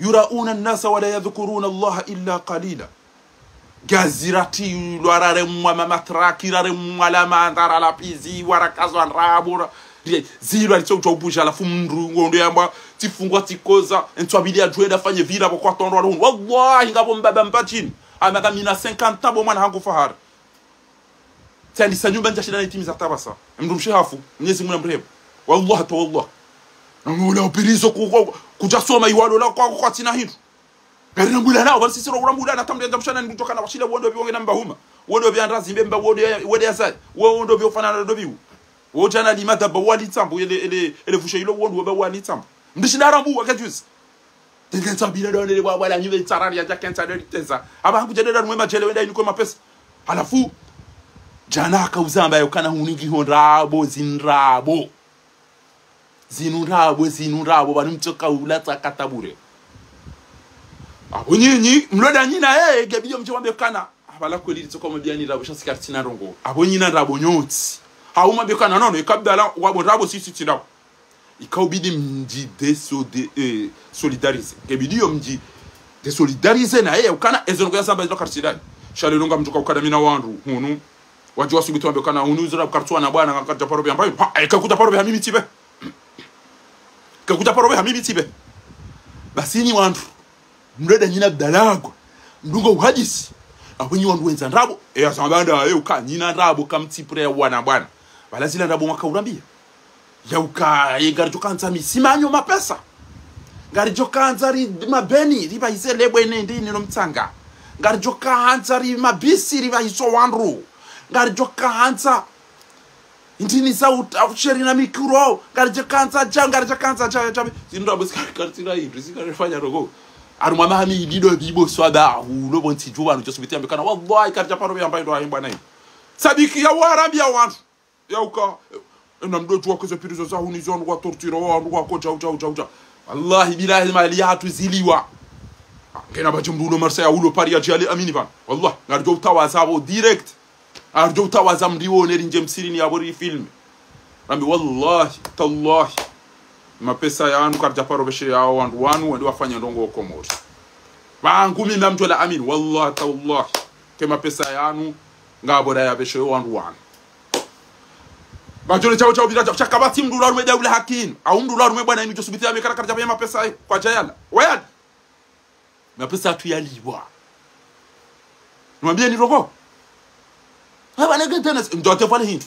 yurauna an-nasa wala yadhkuruna Allah illa qalila gazirati lwarare mwa matraki rare mwala mandara la pizi warakazo anrabura zilo alichocho ubusha la fumru ngondo yamba tifungwa tikoza entwabili adweda fanye vira kwa tondo ro wallahi ngabo mbaba mpachini amaka mina 50 ans bo mwana hangu fahara tani sanyumba njashida na itimiza tabasa mndumshi hafu mnyezi mwana mrebo wallahi to wallah ngola opirizo kujasoma iwalo la kwa tina hindu gari nambula nao bali sisi ro mbula na tambe ndamshana ndutoka na washila wondo bionge namba huma wondo byandazi mbemba wondo yasa wondo byofanana ndo biu wojana limata bawali tsambo ele fushe ilo wondo bawali tsambo ndishidarambu wakajuzi tengenza bila dole wala nyiwe tsarari ya kenza dole tenza aba kujadeda rumwe majele wenda inuko mapesa halafu jana akauzamba yokana huningi honrabo zinurabo bani mtoka ulata katabure abonyinyi mloda nyina gebiyo mjombe kana abala kweli litoko mbiani rabo shasikarti na rongo abonyina rabo nyoti hauma bekana nono ikabdala wabo rabo sisi tindawo ikaubidi mji solidarize gebiyo mji desolidarize na ukana ezono kwa samba kartidai shalelonga mtoka ukadamina wandu hunu wajua subitu ambe kana unuzira kartwa na bwana ngakata parobe ambayo ikakuta parobe ha mimi tibe kakuta parobe ha mimi tibe basi ni wandu mreda nyina bdalago ndungo uhadisi abonyi wandu wenza ndabo asambanda uka nyina ndabo kamtipre wana bwana bala zila ndabo mwaka urambia yauka ngari jokanza misimanyo mapesa ngari jokanza ri mabeni riba iselebwe nende ni nomtsanga ngari jokanza ri mabisi riba iso wandu ngari jokanza Intini sauti afsheri na mikro garja kansa cha zindu abuska kartira hii sikafanya rogo aruma mahami lido bibo swada ulo bonti juwa no josubiti ambekana wallahi karja paro yamba ndo ahimba nai sabiki ya warabia wantu ya uka na mdojo wako zepirizo za hunizon kwa tortura wantu kwa cha wallahi billahi mali hatu ziliwa kena bajumbulo marsa ya ulo pari ya jali amini ban wallahi ngarjo utawaza direct arjo utawaza mdione rinje msiri ni abori film rambi wallahi tallahi mapesa yanu karja paro beshe yao wanu ndio wafanya ndongo komori bangu mimi namtola amin wallahi tallahi kema pesa yanu ngabora ya beshe wanu bajole chao bila chakabati mdula rume daula hakin au mdula rume bwana ni josubiti amekara karja pema pesa kwa jayala wayad mapesa tu yaliwa mwambie ni rogo haba tena ndo atafanya hindu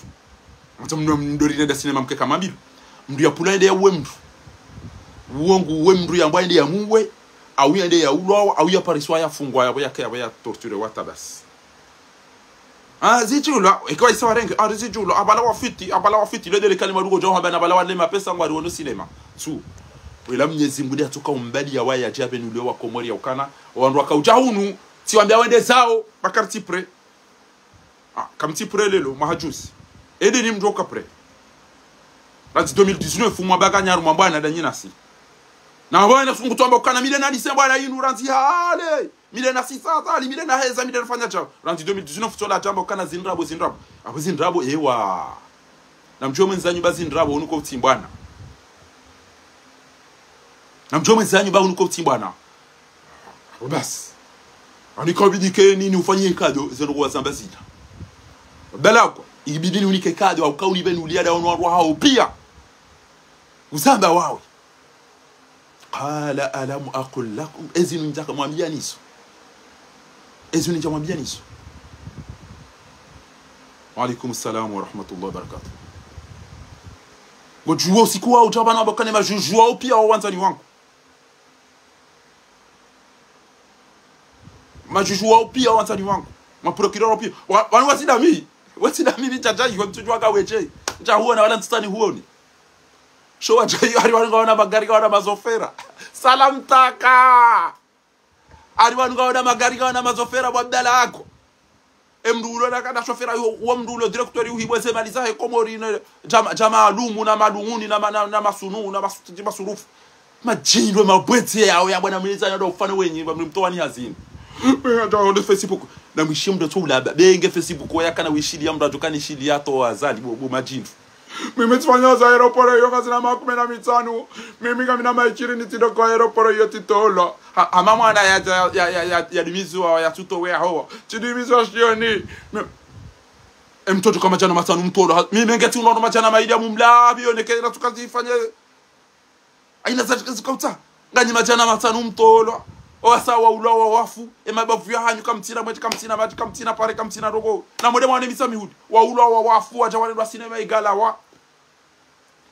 mtu mndori nenda sinema mkeka mambibi mndu ya pulende ya wemdu uongo wemdu ya mbande ya muwe au yende ya ulo au ya pariswa ya fungwa ya torture watabas zijulo ikawa isawa renge zijulo abala wa fiti le dele kalima rugo jo haba abala wa lema pesa ngwari wono sinema su wela mnyezi ngudi atoka umbali ya waya jabe nulio wa komori ya ukana wandu wakauja hunu siwambia wende zao bakarti pre kamti pre lelo mahajusi ede ni mdoka pre lati 2019 mwa baga nyaru mbwana da nyinasi na bwana sungu tomba ukana mile na disemba na yinu ranzi hale mile na sisa ali mile na heza mile nafanya chao ranzi 2019 futola jamba ukana zindrabo ewa na mjome mwenzanyu bazindrabo unuko utimbwana na mjome mwenzanyu ba unuko utimbwana basi anikobidike nini ufanyie kado zero kwa zambazita belako ibidini unike kado au kauni benu uliada wanwa hao pia uzamba wawe qala alam aqul lakum ezinu njaka mwambia niso ezinu njaka mwambia niso wa alaykum assalam wa rahmatullahi wa barakatuh gojuo siku wao jabana abakane majujuo pia wanzani wangu majujuo pia wanzani wangu maprokiroro pia wanu wasidami bichajaji kwa mtujwa kaweche cha huona wala mtani huoni show ajayi ari wanu ngaona magari ngaona mazofera salam taka ari wanu ngaona magari ngaona mazofera bwadala yako emdulo na kana shofera huo mdulo director yuhibwe sema lizahe komori jama lumu na malunguni na masunu na masurufu majindwe mabweti yao ya bwana mliza ndo ufane wenyi mlimtoani hazini ndo Facebook na mshimdo tu laba benge Facebook yakana wishilia mndo atokani shilia to azali bobo majindu mimi tfanya za aeroport yo kazi na 15 mimi kama na maikiri nitindo kwa aeroport yo titolo mama ana ya dimizu ya tuto we hawa tidimizu shioni mtoto kama jana matano mtolo mimi ngeti unaona majana maidi mumlabi onekera tukazifanye aina za zikauta ngani majana matano mtolo osawa ulowa wafu emabavu ya hanyu kamtina mwe kamtina maji kamtina pare kamtina rogo na mode mwane misami hudi wa ulowa wafu waja wale wa sinema igala wa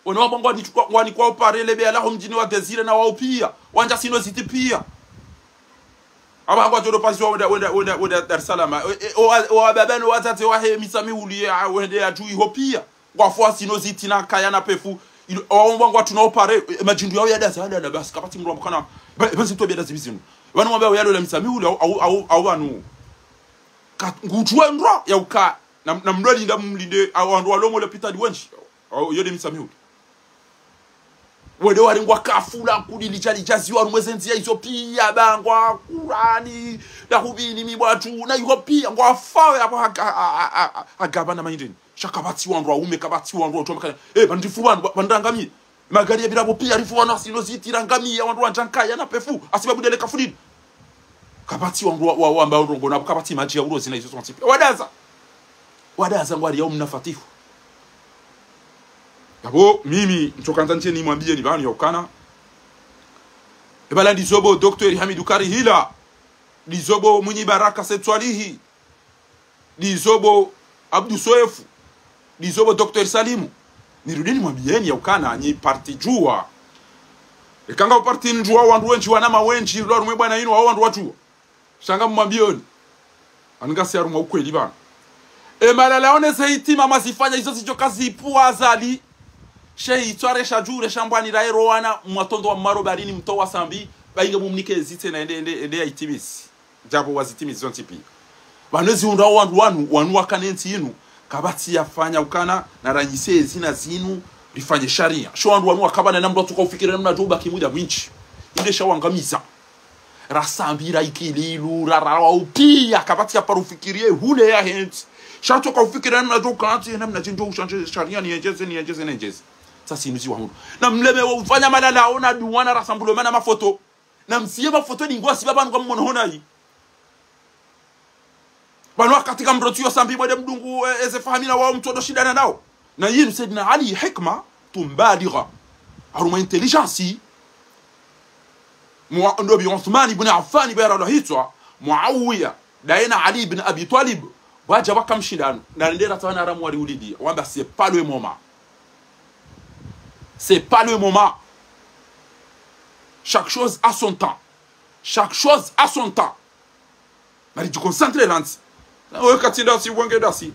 ono bongo ni kwa pare lebe ala mjini wa Desire na wao pia wanja sino ziti pia aba kwa joro pasi wenda Dar es Salaam o babano watate wa he misami hudi ya wende ya juu ho pia kwa fwa sino ziti na kaya na pefu o bongo tunaopare majindu yao ya Desire na basi kapati mro mkana basi to bia zibizinu wanu mwambia yalo la misami hudi au wanu ngutwa ndra ya uka na mradi ndamlinde au ndo alomo le pita diwenchi au yode misami hudi wede wari ngwa kafula kudili chali chazi wa mwezenzi ya hizo pia bangwa kurani na hubini mibwatu na yuko pia ngwa fawe hapo agabana mahindini shakabati wandu ume kabati wandu utomeka bandifu bandangami magari ya bilabo pia rifu wana sino zitirangamia ya wandu wanjankaya na pefu asibabu dele kafudini kabati wandu wa ambao rongo na kabati maji ya urozi na hizo sonsipi wadaza ngwari ya mnafatifu yabo mimi mtokanza nche ni mwambie ni bani ya ukana ebala ndizobo Dr. Hamidou Karihila ndizobo Munyi Baraka Setwalihi ndizobo Abdou Soefu ndizobo Dr. Salimu nirudini mwambieni ya ukana nyi parti jua ekanga parti njua wandu wenchi wanama wenchi lwa mwe bwana yinu wandu watu shanga mwambioni aningasi aruma ukweli bana e malala one zaiti mama zifanya hizo zicho kazi ipua azali she itware shajure shambwani la eroana mwatondo wa maro barini mtowa sambi bainga mumnike zite na ende ya itimisi jabo wazitimisi zontipi banezi unda wanu wakanenti inu kabati yafanya ukana na ranyise zina zinu rifanye sharia sho wanu wakabana na mdo tukaufikira namna joba kimuja mwinchi inde shawangamiza rasambira ikililu rarawa upia kabati ya parufikirie hule ya henti shato kaufikira namna joba kanati namna jinjo ushanje sharia nienjeze sasa inuzi wa mundu na mleme wa ufanya malala ona duwana rasambulo mana mafoto na msiye mafoto ni ngwa sibaba nga mmono hona hii banwa katika mrotu yo sambi mwede mdungu eze fahamina wao mtodo shidana nao na yinu Sayyidina Ali hikma tumbadira aruma intelligence ndobi Uthman ibn Affan bayara hitwa Muawiya daina Ali ibn Abi Talib waja wakamshindana na ndera tawana ramu wali ulidi wamba c'est pas le moment. C'est pas le moment. Chaque chose a son temps. Chaque chose a son temps. Mari tu concentre lanti. Wewe katinda si wonge dasi.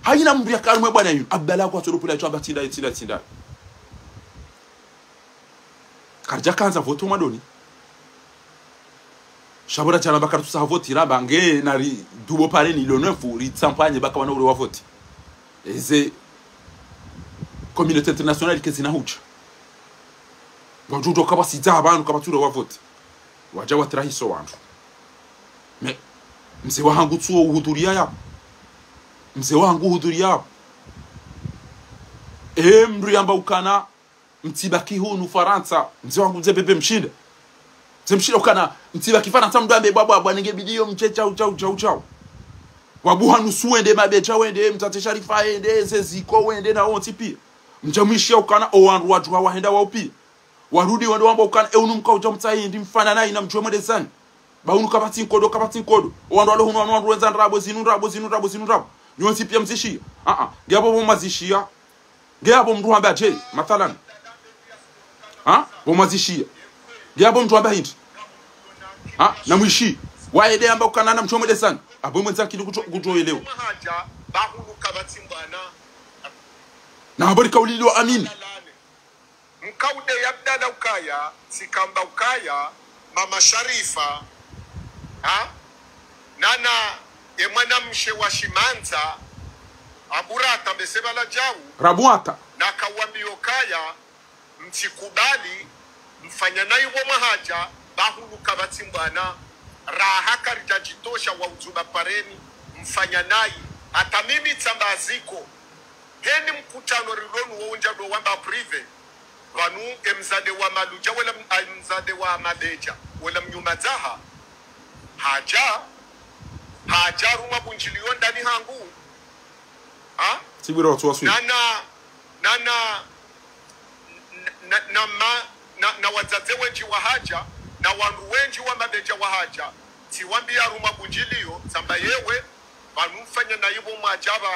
Haina mbia kalmwe bwana yinu. Abdalla kwa turopula chamba tinda. Karja kanza voto madoni. Shabura chana bakatu sa voti raba nge na dubo pare ni le 9 ri tsampanye baka wana uri wa voti. Eze communauté internationale kezina hucha. Wajudo kabasita abantu kabatura wa vote waja watirahiso wantu me mzee wangu tuo uhudhuria yapo mzee wangu uhudhuria yapo mru yamba ukana mtibaki hunu Faransa mzee wangu mzee bebe mshinde ukana mtibaki Faransa mdu ambe baba nige bidio mchecha uchao wabuha nusu wende mabecha wende mtate Sharifa wende zeziko wende na onti pia mjamishia ukana owandu wajua wahenda waupi warudi wando wamba ukana unumka ujamtai ndi mfana nayi na mjwe mwede zani baunu kabati nkodo wando walo hunu wanu wenza nrabo zinu nyonsi pia mzishia gyabo bomazishia gyabo mdu wamba je mathalan bomazishia gyabo mdu wamba hindi na mwishi waede amba ukana na mjwe mwede zani abo mwenza kidu kujoelewa na habari kaulili wa amini mkaude ya Abdalla ukaya sikamba ukaya mama Sharifa nana emwana mshe wa Shimanza aburata mbesebala jau rabuata na kawambi ukaya mtikubali mfanya nayo mahaja bahulu kabati mbana raha karijajitosha wa uzuba pareni mfanya nayi hata mimi tsambaziko heni mkutano rilonu wa unja do wamba prive wanu emzade wa maluja wala mzade wa mabeja wala mnyumazaha haja ruma bunjilion ndani hangu sibira watu wasu na wazaze wenji wa haja na wandu wenji wa mabeja wa haja tiwambia ruma bunjilio samba yewe wanu mfanya na yibo majaba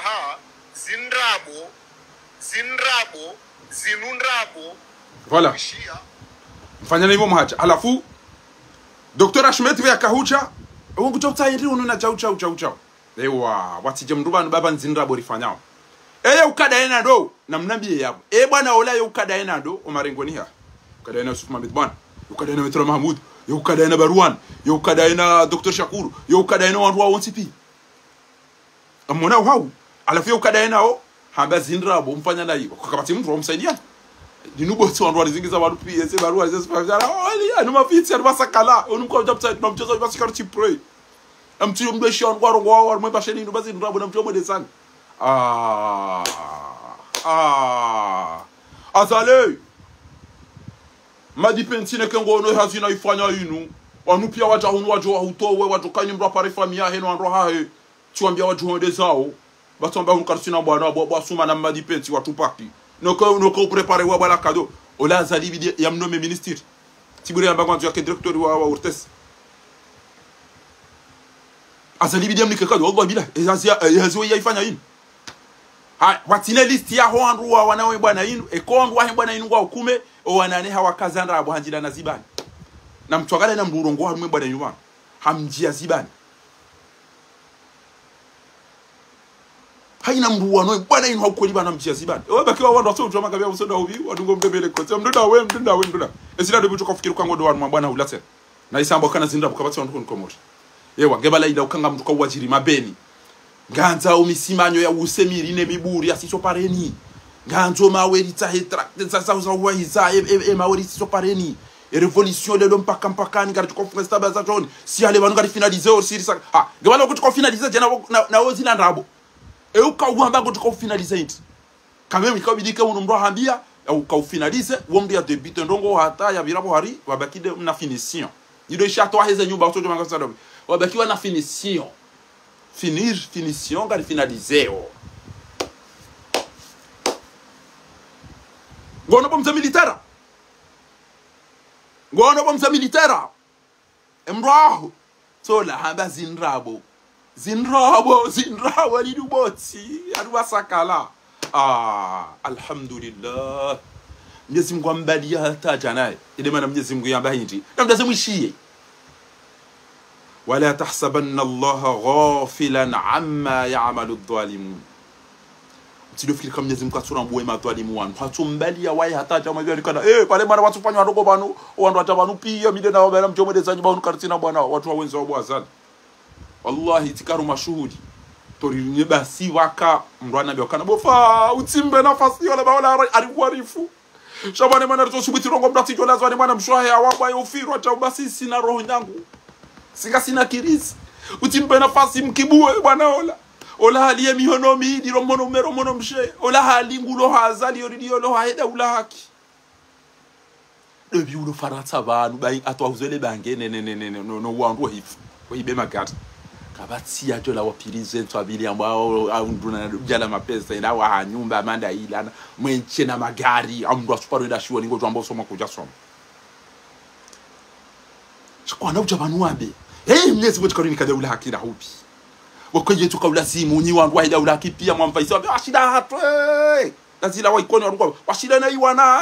zinunrabo voilà mfanya hivyo mhacha alafu Dr. Ashmet vya kahucha wangu chauta yiri ununa chau ewa watije mrubanu baba nzinrabo rifanyao ukada ena do na mnambie yabo bwana ola ukada ena do omarengoni ha ukada ena Yusuf Mohamed bwana ukada ena Metro Mahmud ukada ena Barwan ukada ena Dr. Shakuru ukada ena wandu wa onsipi amona wao alafu ukada ena hamba zinrabo mfanya na hiyo kakabati mtu wamsaidia dinubo tso wandu walizingiza wadu PS barua zese fafara no mafiti ya basakala onumko japsa no mchezo wa basikaro chipre amtu mbeshi wangu warongo wa mwemba sheni ndo bazi ndrabo na mtu mwede sana azale madipensine kengo no hazina ifanya yinu wanu pia waja hunu wajo hutowe wajo kanyimba pare famia heno andro hahe tuambia wajo honde zao batomba unukarsina bwana bwa suma na madipensi watupaki noko prepare wa bala kado ola zali ya mnome ministre tiburi amba kwanza yake directeur wa urtes azali bidia mnike kado Allah bila yazo yaifanya yini watine list ya hoandu wa wanawe bwana yinu ekondu wa bwana yinu kwa ukume o wanane hawakazandra abo hanjila na zibani na mtwagale na mdurongo wa mwe bwana yinu hamjia zibani haina mruano bwana ino haukoli bana mchiazi bana wewe bakiwa wanda so utoma kabia msoda ubi wadungo mbele kote mduda ezila de butuka fikiri kwa ngodo wa bwana ulase na isambo kana zinda bukabati wandu konkomori yewa gebala ida ukanga mtuka wajiri mabeni nganza umisimanyo ya usemiri ne miburi asiso pareni nganzo mawerita hetra za wahiza mawerita so pareni revolution de l'homme mpaka ngari tukofunga staba za John si ale banu ngari finaliser au sirisa ha gebala ko tukofinaliser jana na ozina ndabo e ukawamba ko tukofinaliser int quand même ikabidika unomro hambia au kaufinaliser wombi ya debut ndongo hata ya birabo hari wabakide na finition nido chato heze nyumba utoto mangasa dobi wabakiwa na finition finition ngari finaliser ngono bomza militara ngono bomza militara emraho sola hamba zinrabo liduboti adubasakala alhamdulillah Mwenyezi Mungu ambalia hata janaye ile maana Mwenyezi Mungu yamba hindi namdaze mwishiye wala tahsabanna Allah ghafilan amma ya'malu adh-dhalimun tidofikiri kama Mwenyezi Mungu atsura mbuwe madhalimu wanu hatumbalia waye hata jama bya likana pale mara watu fanywa ndogo banu wandu atabanu pia mide na wabera mjomedeza nyumba unu kartina bwana watu wawenza wabo azali wallahi tikaru mashuhudi tori nyebasi waka mrwana byokana bofa utimbe nafasi wala bawala arifu shabane mana rito subiti rongo mdati jola zwani mana mshwahe awaba yofiru acha basi sina roho yangu sina kirisi utimbe nafasi mkibue bwana ola hali mihono mi di romono meromono mshe ola hali ngulo hazali yoridio lo haida ula haki debi ulo faratsa banu ba atwa uzele bange no wandu hifu oyibe magata kabati ya jola wapirize twabili ambao nduna jala mapesa ina wa nyumba amanda ilana mwenche na magari amndu asuparo ida shiwo lingo twamba soma kuja soma shikwana ujabanu wabe Mwenyezi Mungu tukarini kada ula haki na hubi wakoje tukawlazimu nyi wandu waida ula haki pia mwamfaisa washida hatu lazila waikoni wandu washida na iwana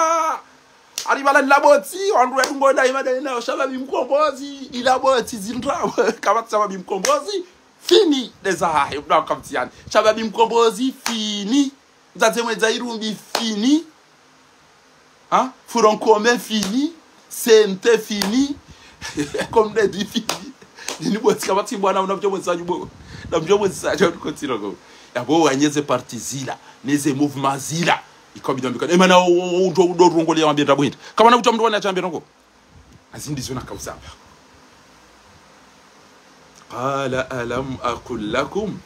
aribala laboti wandu wetu ngoda imada ina shababi mkombozi ilaboti zindrawa kama shababi mkombozi fini dezaha ibna kamtiani shababi mkombozi fini nzatsemwe zairumbi fini furonkome fini sente fini comme des fini ni boti kama timbwana unavyomonza nyubo na mjomonza cha kutiro go yabo wanyeze parti zila neze movement zila ikobida mbikana emana ndo rongo le wambia ndabwinda kama na utamndo wana chambia rongo azindi zona kausamba qala alam aqul lakum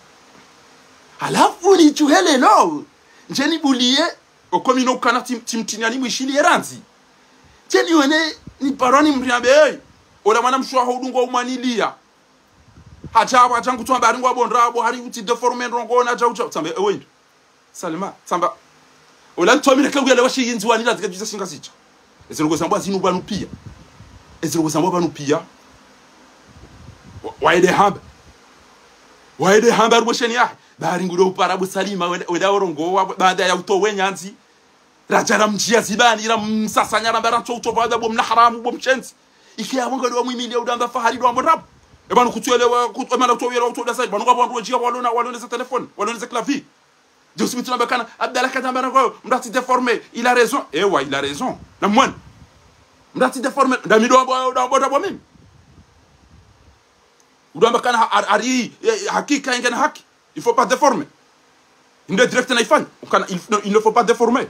alafu ni chuhele no njeni bulie okomino kana timtinyani mwishili eranzi njeni wene ni paroni mriambe ola mwana mshwa hodungo umanilia hachaba changu twamba ringwa bondrabo hari uti deformation rongo na cha tsambe ewendo salima tsamba ola ntomile ke kuyele washiyinzi wanila zikajisa singa sicha ezero sambwa zinu banu pia ezero sambwa banu pia waide hamba rusheni ya bari ngudo uparabu salima weda orongo baada ya utowe nyanzi rajara mjia zibani ila msasanya rambara toto baada bom haramu bom chenzi ikia mungu do mwimili ya udamba fahari do amborab ebanu kutuelewa kutemana utowera utoda sai banu kwabo ndoje walona za telefone walona za clavier je suis tout bakana abdallah kadamba ko mdati déformé il a raison ouais il a raison na mwana mdati déformé ndamido bo mimi udamba kana ari hakika ingana haki il faut pas déformer ndio direct na ifanye il ne faut pas déformer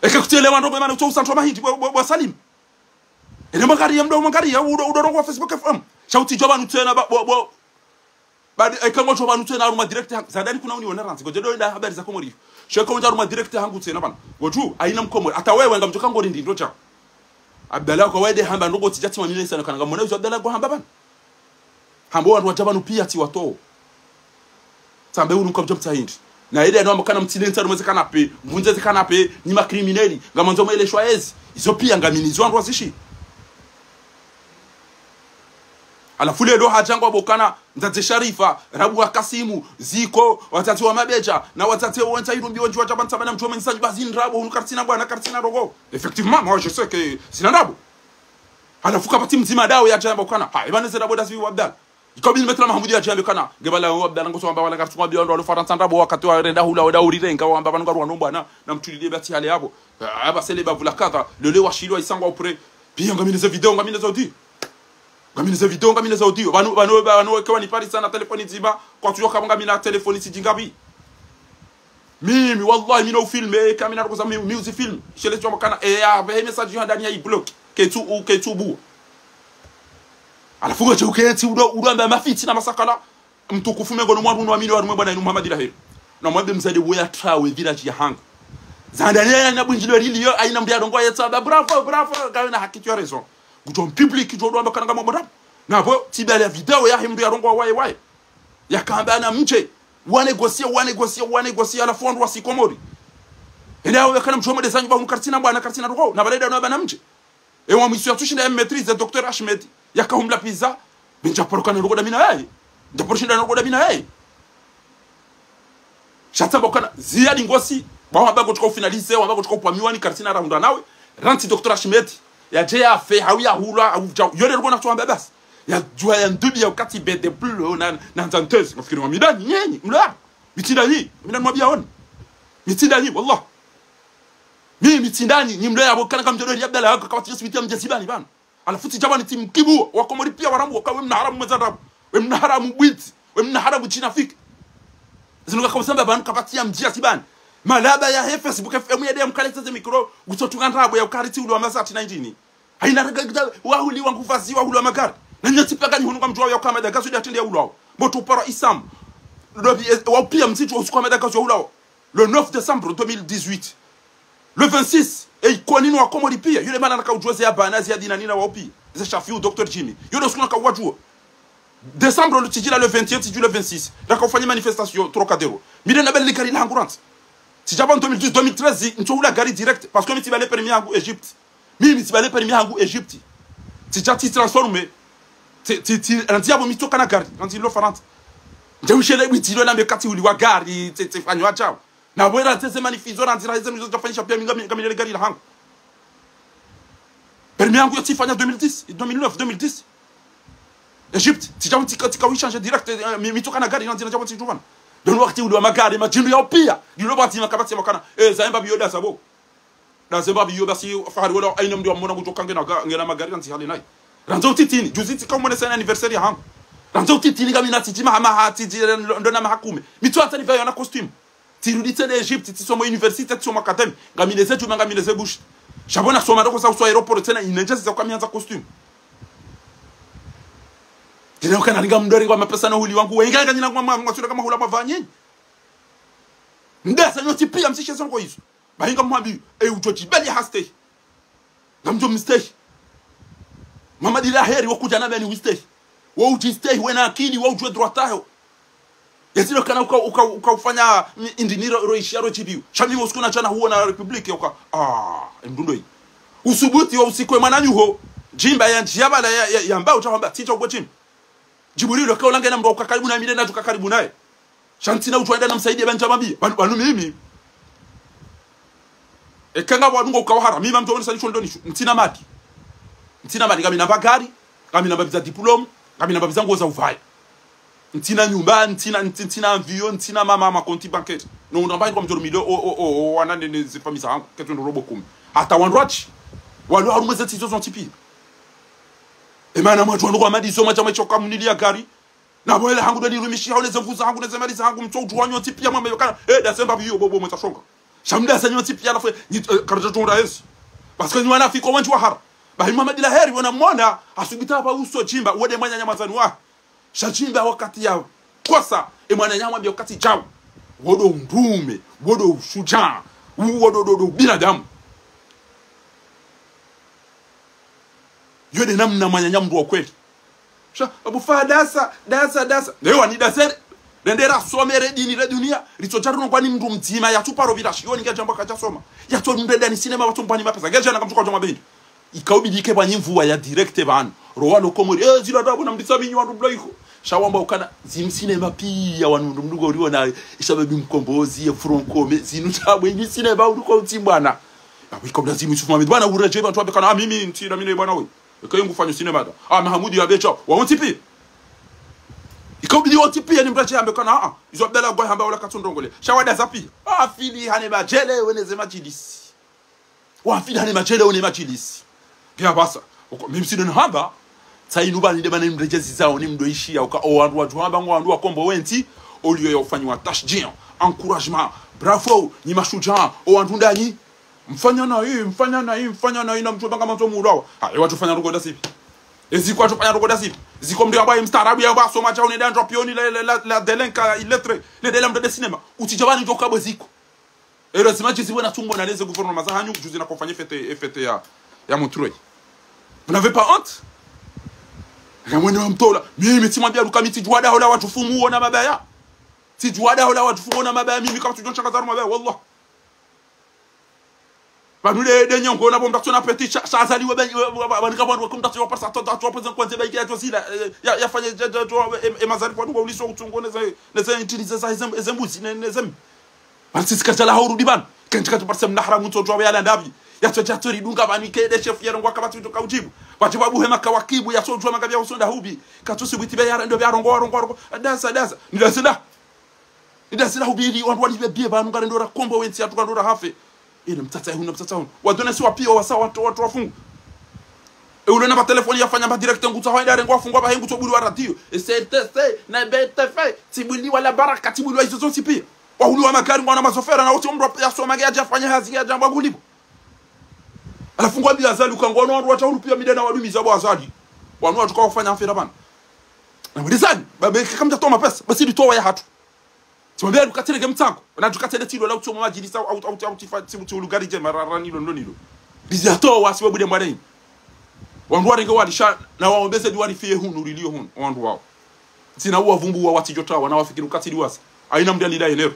et que kutuelewa ndo bana utoa santo mahindi bo salim ene magari ya magari ya udo kwa Facebook FM shauti joba nutena bo badi ekango joba nutena aruma direct zadani kuna uniona ranzi gojedo enda habari za komori sheko nda aruma direct hangu tena bana goju aina mkomori hata wewe ngamtoka ngori ndindo cha abdalla kwa wede hamba ndo boti jati manile sana kana ngamona uzo abdalla kwa hamba bana hambo wantu watabanu pia ti wato tambe unu kwa mjomta hindi na ile ndo mbakana mtilenza rumeze kana pe mbunze kana pe ni makriminali ngamanzo mele shwaezi izo pia ngaminizo ndo wazishi alafu leo hajangwa bokana mtate Sharifa Rabu wa Kasimu Ziko watatu wa Mabeja na watatu wa Ntairumbi wanju watabanta bana mtu mwensanyi bazin Rabu unu kartina bwana kartina rogo effectivement moi je sais que sina Rabu alafu kapati mzima dawo ya jamba bokana ha ibane za Rabu dasi Abdalla ikabidi metla Mahamudi ajambe kana gebala wabda ngo so wala kartu mabio ndo Faransa ndabo wakati wa renda hula wada urirenga wamba bantu garwa nombana na mtulile bati hali yabo aba sele bavula kata lele washilwa isangwa upre pia ngamineza video ngamineza audio ngamineza video ngamineza audio banu kwa ni pari sana telefoni ziba kwa tuyo kama ngamina telefoni sijingabi mimi wallahi mino filme kamina ko sama music film shele choma kana ya be message yo ndani ya block ketu bu alafunga cha uketi udoamba mafiti na masakala mtukufu mengo no mwandu no amini wa bwana Muhammad Laheri na mwambe mzade boya trawe village ya hanga zandania na bunjilo liliyo aina mbiado ngo yetsa bravo kana hakityo raison gutom public jo ndo kana ngamo mboda na bo tibale video ya himdu ya rongo wae yakamba na mche wanegosia la fondwa sikomori endawe kana mchoma desanyu ba mukartina bwana kartina rongo na baleda no bana mche ewa mwisho tushinda maîtrise Dr Ahmed yakahumla pizza binja porokana rongo da mina yayi ndaporshinda rongo da mina yayi shatamba kana ziadi ngosi ba bago tuko finaliser wa bago tuko kwa miwani kartina raunda nawe ranti Dr Ahmed ya jeya fe hawia hula yore rongo na tuamba basi ya jua ya ndubi ya wakati bede plulo na ntanteuse nafikiri wa midani nyenyi mla mitindani midani mwabia on mitindani wallah mimi mitindani ni mla yabo kana kamjoro ya Abdalla yako kwa tisu mitia mjesibani bana alafuti jabani timu kibu wakomori pia waramu wakawe mna haramu mwezarabu we mna haramu bwiti we mna haramu china fiki zinuka kwa samba bana kapatia mjia sibani malaba ya Facebook FM ya dem kaleta ze mikro gutotungandrabo ya ukariti uli wa mazati 19 haina ragagda wahuli wangu vazi wahuli wa magari na nyati pagani hunu kamjua ya kama daga sudi atende ya ulao moto para isam wa pia msitu usiku daga sudi ulao le 9 décembre 2018 le 26 et kwa nini wa komori pia yule bana nakaujuze ya banazi ya dina nina wa pia ze shafiu Dr Jimmy yule usiku nakawajua décembre le tijila le 21 tijila le 26 nakafanya manifestation Trocadéro mide na belle gari la ngurante tijaba 2012 2013 ntoula gari direct parce que mitibale permis yangu Egypte mimi mitibale permis yangu Egypte tijati transformer andiabo mitoka na gari andilo faranta ndeushele bitilo na mekati uliwa gari fanywa chao na bwera tese manifizo na ndira hizo zofanyisha pia ngamile gari la hangu permis yangu yotifanya 2010 2009 2010 Egypte tijao tika wi changer direct mitoka na gari ndira jabo tijuvana don wakati uliwa magari majindu yao pia dilo bati makabati makana zaimba biyoda sabo na zemba biyoda si fahari wala aina mdio mona kutoka ngena magari nzi hali nai ranzo titini juziti kama mwana sana anniversaire hangu ranzo titini kama inatijima hama hati ndona mahakume mitwa tani vayo na costume tirudi tene Egypte tisomo université tisomo academy ngamineze tu ngamineze bush shabona soma ndoko sa aeroport tena inenjeza za kamianza costume kile ukana ringa mdori kwa mapesa na huli wangu wenga nganyina kwa mwasura kama hula mavanyi ndasa nyoti pia msishe songo hizo bahinga mwambi uchochi bali haste ngamjo mistake Muhammad Laheri wakuja na bani wistay wa utistay wena akili wa ujue droitayo yasilo kana ukafanya indiniro roisharo chibiu shami moskuna chana huo na republiki uka mdundo hii usubuti wa usikwe mananyuho jimba ya njiyabala ya mbao chahamba ticho kwa chimba jiburilo kwa ulanga na mba ukakaribu na mide na tukakaribu nae shantina utuwaenda na msaidi ya banjamabia wanu mimi kanga wadungo ukawahara mima mtu wani salisho ndoni mtina madi ntina mali kami namba gari kami namba biza diplome kami namba biza nguo za uvai ntina nyumba ntina avion ntina mama konti banquet no ndamba kwa mjoro mido wanande ne famisa hangu ketu ndo robo 10 hata wanrochi walo harumeze tizo zontipi emana mwa tuando kwa madizo macha mwechoka munilia gari na bwele hangu ndo nirumishi haoneze mvuza hangu neze mali hangu mcho tuwanyo tipi ya mama yokana dasemba biyo bobo mwetashonga shamda sanyo tipi ya lafu karja tonda esi parce que ni wana fiko wanju wahara bahi Muhammad Laheri wanamwona asubita hapa uso chimba uode mwanya nyamazani wa shachimba wakati yao kosa mwana nyama mbia wakati chao wodo mdume wodo shujaa wodo binadamu yode namna mwanya nyama mdu wa kweli sha abufa dasa leo ni dasere rendera somere dini la dunia richocharuno kwani mdu mtima ya tuparo virashi yoni ngajamba kachasoma ya to ndenda ni sinema watu mpani mapesa gaje na kamtuka joma bendi ikaubidike banyimvuwa ya direct bana rowalo komori zila dabo na mdisa binyu wandu bloiko shawamba ukana zimsinema pia wandu mdugo uliona ishabebi mkombozi franco zinu tabwe nyisinema uliko utimbwana abiko lazima Yusuf Mohamed bwana ureje bantu abekana mimi ntina mine bwana wewe ikayengu fanyo sinema da Mahamudi ya becha wa ontipi ikabidi wote pia ni mraje ambe kana izo bela goy hamba wala katondongole shawada zapi afili hane majele weneze majilisi wafili hane majele wene majilisi kia basa mimi sidon hamba tainuba ni demana mrejezi zao ni mdoishia uka watu hamba ngwandu wakombo wenti olio ya ufanywa tashjia encouragement bravo ni mashujaa wandu ndani mfanya na hii na mtu kama mtu muulawa watu fanya rugoda sipi eziko watu fanya rugoda sipi ziko mdio ambaye mstaarabu ya baso macha une dandro pioni la delenka illettré le delam de cinéma utijabani ndoka bweziko ero simaji ziwe na tumbo na leze gouvernement za hanyu juzi na kufanya fete ya Montreuil. Vous n'avez pas honte? Ngamwene wa mtola mimi timwambia rukamiti juada hola watu fumu na mabaya si juada hola watu fumu na mabaya mimi kama tujoncha kazaru mabaya wallah banule de nyongo na bomba tuna petit shazali wa banika bwana kumta tu pasa tota tu pesa kwanza baiki ya tosila ya fanya emazali kwa ndugu uliso utungone za utilize za ezembuzi nezem basi sikatala hauru diban kentika tu pasa mnahra mtu tu yala ndabi ya tjatori dunga bani kede chef ya ngwa kama tu kaujibu wajibu hema kawakibu ya sojwa magabia usonda hubi katusi bitibe ya ndo ya rongo dasa ni dasila hubiri wandu walibe bie banu ngare ndora kombo wensi atuka ndora hafe ile mtata hunu wadone si wapio wasa watu wafungu ule na telefoni yafanya ba direct nguta haida rengo afungwa ba hengu tobuli wa radio c'est na bete tibuli wala baraka tibuli wa izo sipi wa hulu wa makari ngwana masofera na wote umro ya soma gaje afanya hazi ya jambo gulibo alafungwa bi azali ukangona wandu wataulu pia midena wadumiza bo azali wanu watu kwa kufanya afira bana na mlizani babe kama mtatoa pesa basi litoa ya hatu tumwambia tukatelege mtango na tukatele tilo la utoma majilisa au tifati ulugari je mararani londonilo bizatoa wasi wabude mwadeni wandu warenge walisha na waombeze diwani fie hunu lilio hunu wandu wao sina uwa vumbu wa watijota wana wafikiri ukatili wasi aina mdia lila enero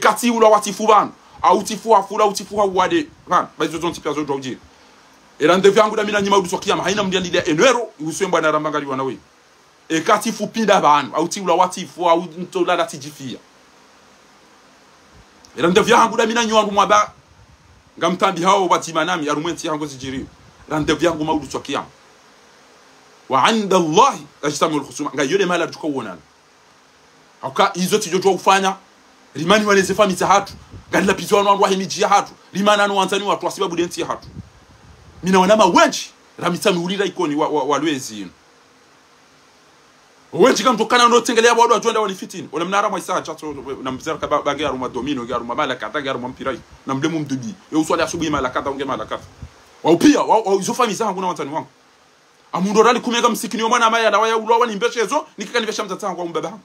kati ula watifu bana au tifu afula utifu wade bana bazo zonti pia zo doji erande vyangu da mina nyima uduso kiyama haina mdia lila enero uswemba na rambangali wanawe kati fu pinda bana au tiula watifu au ntola la tijifia erande vyangu da mina nywangu mwaba ngamtambi hao batimanami arumenti yango zijiri rande vyangu maudu tokiyama wa inda Allah ajtamul khusuma ngayole mala tukawona aka hizo tijoto ufanya limani waleze famisa hatu gadila pizwana wandu wahimiji hatu limana no wanzani watu wasibabu denti hatu mina wanama wenji ramitami ulira ikoni walwezi wenji kama tokana no tengelea bado atwenda walifitini ona mnara mwa isaa chato na mzera kaba bagera ruma domino garu mala kata garu mpirai na mdemu mdubi yo uswali asubuhi mala kata unge mala kata wao pia wao hizo famisa hangu na wanzani wangu amundo rali kumega msikini yo mwana amaya na waya ulwa ni mbeshezo nikikanibesha mtata wangu mbaba wangu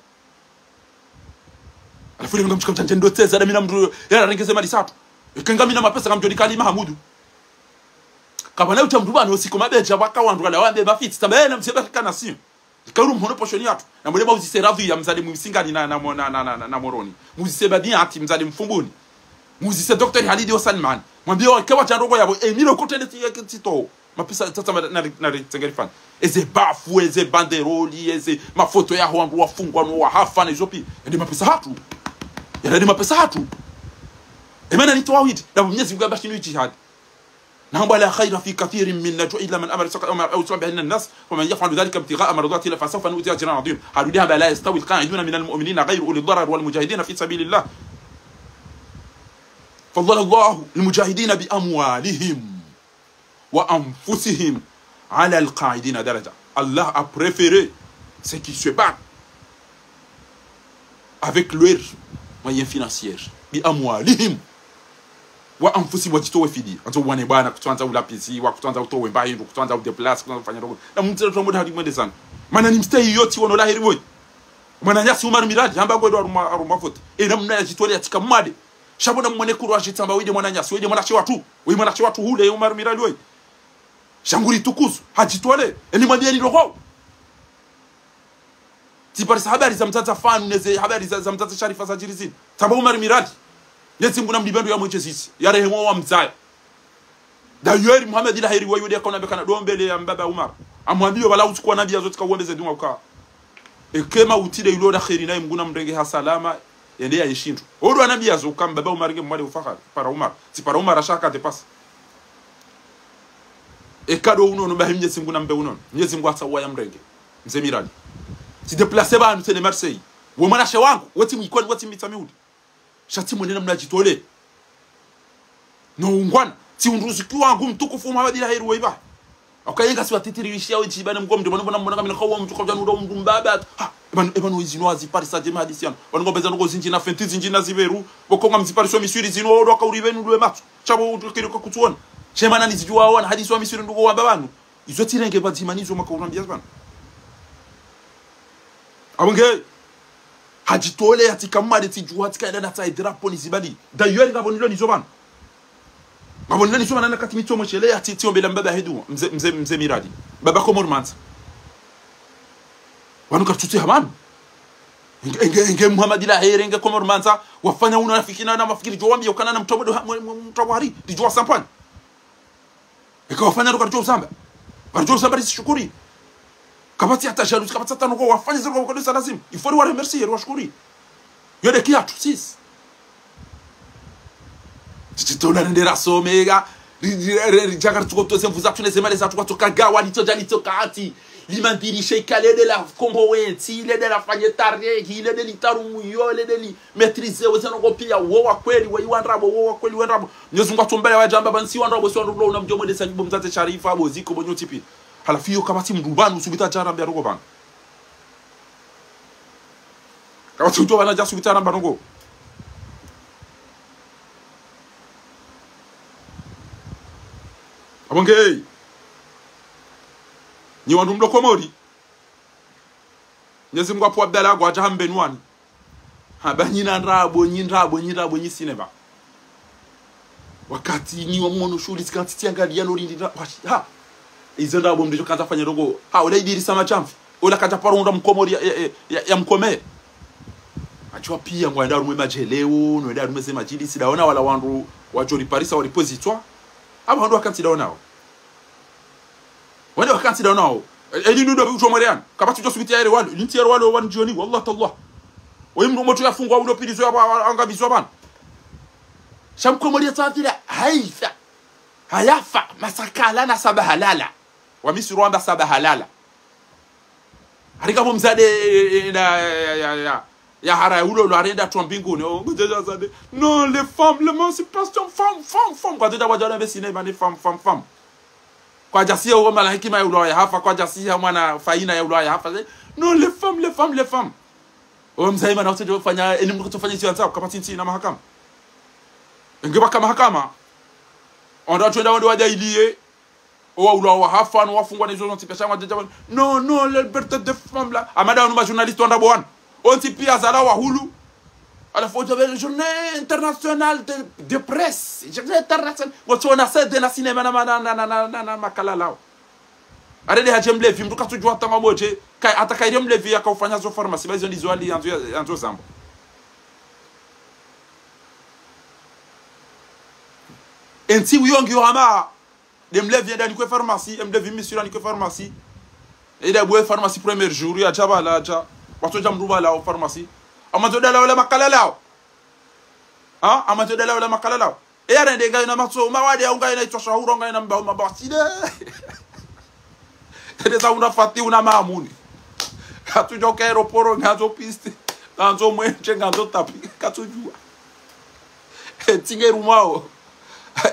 alifuli ngam chikam tanje ndoteza da mina mndu yara rengeze mali satu ikenga mina mapesa kamjoni kali mahamudu kabana utamdubana usiku mabeja baka wandu ala wambe bafiti tabena mseba kana simu ikauru mhono poshoni yatu na mulema uziseravi ya mzali mwisingani na moroni muziseba dia ati mzali mfumbuni muzise Dr. Halidi Salman mwambie wakawa chandogo yabo emilo kotele tito mapesa tata na tengerifan eze bafu eze banderoli eze mafoto ya wandu wafungwa no wahafa na izopi ndi mapesa hatu ndi mapesa hatu emana ni tawhid da Mwenyezi Mungu abashini jihad نعم لا خير في كثير من نجوا إلا من أمر أو سبب بين الناس ومن يفعل ذلك ابتغاء مرضات الله فسوف نؤتيه أجرا عظيما هؤلاء لا يستوي القاعدون من المؤمنين غير أولي الضرر والمجاهدين في سبيل الله فضل الله المجاهدين بأموالهم وأنفسهم على القاعدين درجة الله a préféré ceux qui se battent avec leurs moyens financiers بأموالهم wa amfusi wajitowe fidi anzo wane bana kutanza ulapisi wa kutanza utowe mbaye ndo kutanza udeplace kutanza kufanya rogo na mtero moda hadi mwende sana maana ni mstay yoti wono lahiri boy maana nyasi Umar Miradi hamba gwedo aruma fote na mna yajitole atika mwade shabona mwone kuru ajitamba wide mwana nyasi wide mwana watu we mwana watu hule Umar Miradi boy shanguri tukuzu hajitole ni mwambie ni roho tiparisa habari za mtata fanu neze habari za mtata Sharifa za Jirizini tamba Umar Miradi yesi nguna mdibendo ya mweche sisi yare hemo wa mzaya d'ailleurs Muhammad ilahiri wa yudi akona bekana dombele ya mbaba Umar amwambio wala usikua nabi azote ka uombeze dunga uka ekema utide ilo da khairi naye mguna mrenge hasalama yende ya yishindu odo nabi azoka mbaba Umar nge mwale ufaka para Umar si para Umar ashaka te pass ekado uno no bahimye singuna mbe uno nyezi ngwa sawa ya mrenge mze Miradi si déplacer banu tene Marseille wo mwana she wangu wati mwikoni wati mitamiudi shati mwenena mnajitole no ungwana ti unruzuki wangu mtukufu Muhammad Lahiri weiba akayenga si watitirishia wechi bana mgombe mbona kama nakawa mtu kwa janu ndo mbaba ebanu izino azi Paris Saint-Germain hadisiano bano ngobeza ngo zinjina fenti zinjina ziberu bokonga mziparisho miswiri zino ndo akauribenu lwe matu chabo ukiriko kutuona chemana nizijua wana hadisi wa miswiri ndugo wa babanu izo tirenge bazimanizo makaurambia bana abonge hajitole atikamade tijua tikaenda na drapo nizibali d'ailleurs ngabonilo nizo bana ngabonilo nizo bana nakati mitomo chele atitio mbele mbaba hedu mze miradi baba komor manza wanuka tuti hamanu enge Muhammad Lahiri enge komor manza wafanya una nafikina na mafikiri jowambi ukana na mtawari dijua sampani wafanya ndo karjo samba karjo samba risishukuri kabati hata jalousie kabati hata nuko wafanya zero kwa kanisa lazima ifori wa remercier wa shukuri yode kiatu sis titona ndera somega jagar tuko semvuza tunesema les atu kutoka gawa litojali tokati limandirishe kalede la kombo wenti lede la fanye tareki lede litarumu yo lede li maîtriser wezana kopia wo wa kweli wa iwandrabo wo wa kweli wandrabo nyozi ngwatumbele wa jamba bansi wandrabo si wandrabo na mjomo de sanyibo mzate sharifa abo ziko bonyo tipi halafu hiyo kabati mrubani usubita jara mbya rugo bana kabati uto bana ja subita namba ngo abonge ni wandu mloko mori nyezi mgwapo Abdalla gwa jahambe nwani haba nyina ndrabo nyisineba wakati ni wa mwono shuli sikanti tiangalia no rindi ha izenda bo mdijo kanta fanya rogo ha ola idiri sama chamfi ola kanta paronda mkomori ya mkome achwa pia ngwanda rumwe majeleo no nda rumwe sema jili sidaona wala wandu wajori parisa wa repositoire aba wandu wakanti daonao wale wakanti daonao eli nudo bicho morian kabati jo subiti yare walo lintiere walo wan joni wallahi tallah oyimru moto yafungwa ulo pilizo ya anga bizwa bana shamkomori tsatira haifa hayafa masakala na sabahalala wa misru amba sabahalala harika bomzade ya hara ulo lo arenda trombingoni o ngojeja zade non les femmes l'émancipation femme kwa dada wajana besine bani femme kwa jasia o mala hekima ya ulo ya hafa kwa jasia mwana faina ya ulo ya hafa non les femmes o mzaima na utejo fanya elimu kutofanya sio WhatsApp kapati nchi na mahakama ngeba mahakama onda twenda wande wajailie o ulo wa hafa no wafungwa na hizo notipesha wajeja non la liberté de femme là amada no journaliste onda bwana on pia zala wa hulu à la fois de journée internationale de presse journée internationale on a ça de la cinéma na makala lao arede hajemle vi mtu katujua tanga moje kai atakairemle vi akafanya zo pharmacie bazo ndizo ali anzo zambo enti uyongi hama demle vient dans une pharmacie emle vi monsieur dans une pharmacie et da boe pharmacie premier jour ya chabala cha watu jamruba la pharmacie amato dala wala makala lao ha amato dala wala makala lao e arende ga na matso mawadi au ga na itwa shahuro ga na mabaside ede una fati una mamuni katu joka aeroporo ngazo piste ngazo mwenche ngazo tapi katu jua tingeru mao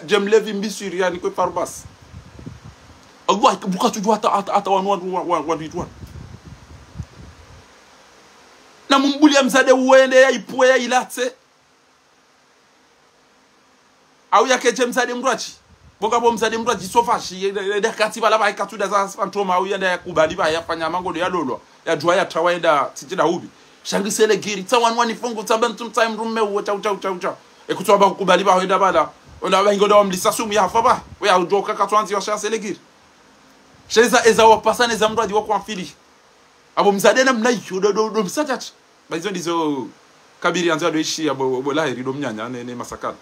jemle vi mbisiri yani ko pharmacie Allah bukatu jua ata wanwa na mumbuli ya mzade uende ya ipue ya ilate au ya keje mzade mrachi boga bo mzade mrachi sofashi ya kati bala ba ikatu da za fantoma au ya kubali ba ya fanya mango ya lolo ya jua ya tawaenda tijida hubi shangi sele giri tawanwa ni fungu tabantum time rumme wo cha ekutoba ba kubali ba hoida bala ona ba ngodo mlisa sumu ya faba we ya joka katwanzi wa sele giri sheza eza wa pasane za mradi wa kwamfili abo mzade na mnayo do msatachi bazo ndizo kabiri anza doishi abo Lahiri do mnyanya ne masakala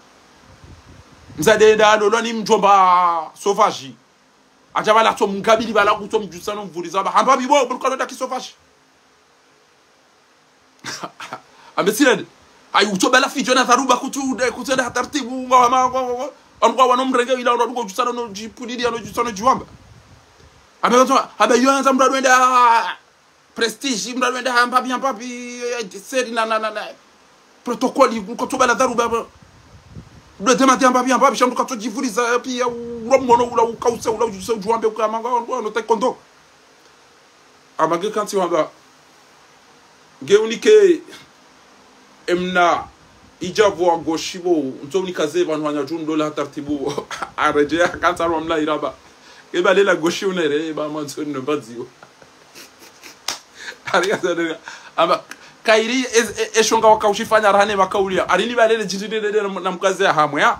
mzade da lolo ni mjomba sauvage achabala to mkabili bala kuto mjusano mvuliza ba hamba bibo bulukalo da kisauvage amesirade ay utobala fi jona taruba kutenda tartibu ngwa angwa wanomrenge ila ndo kujusano no jipudidi ano jusano jiwamba ameto abayo anza mrado enda prestige mnawenda hamba biamba bi seri na protocole kutoba la daruba do demande hamba biamba bishamdu katojivuriza pia uromono ula ukausa ula ujuambe ukamanga no taekwondo amage kanti wamba ngeunike emna ijavu agoshibo nzonikaze bantu banyajundo la tartibu arejea kanti aromla iraba eba lela goshi unere ba manzo no badziwo ariya aba kairi eshonga wakaushifanya rane makaulia arini balele jitidede na mkaze ya hamwe ya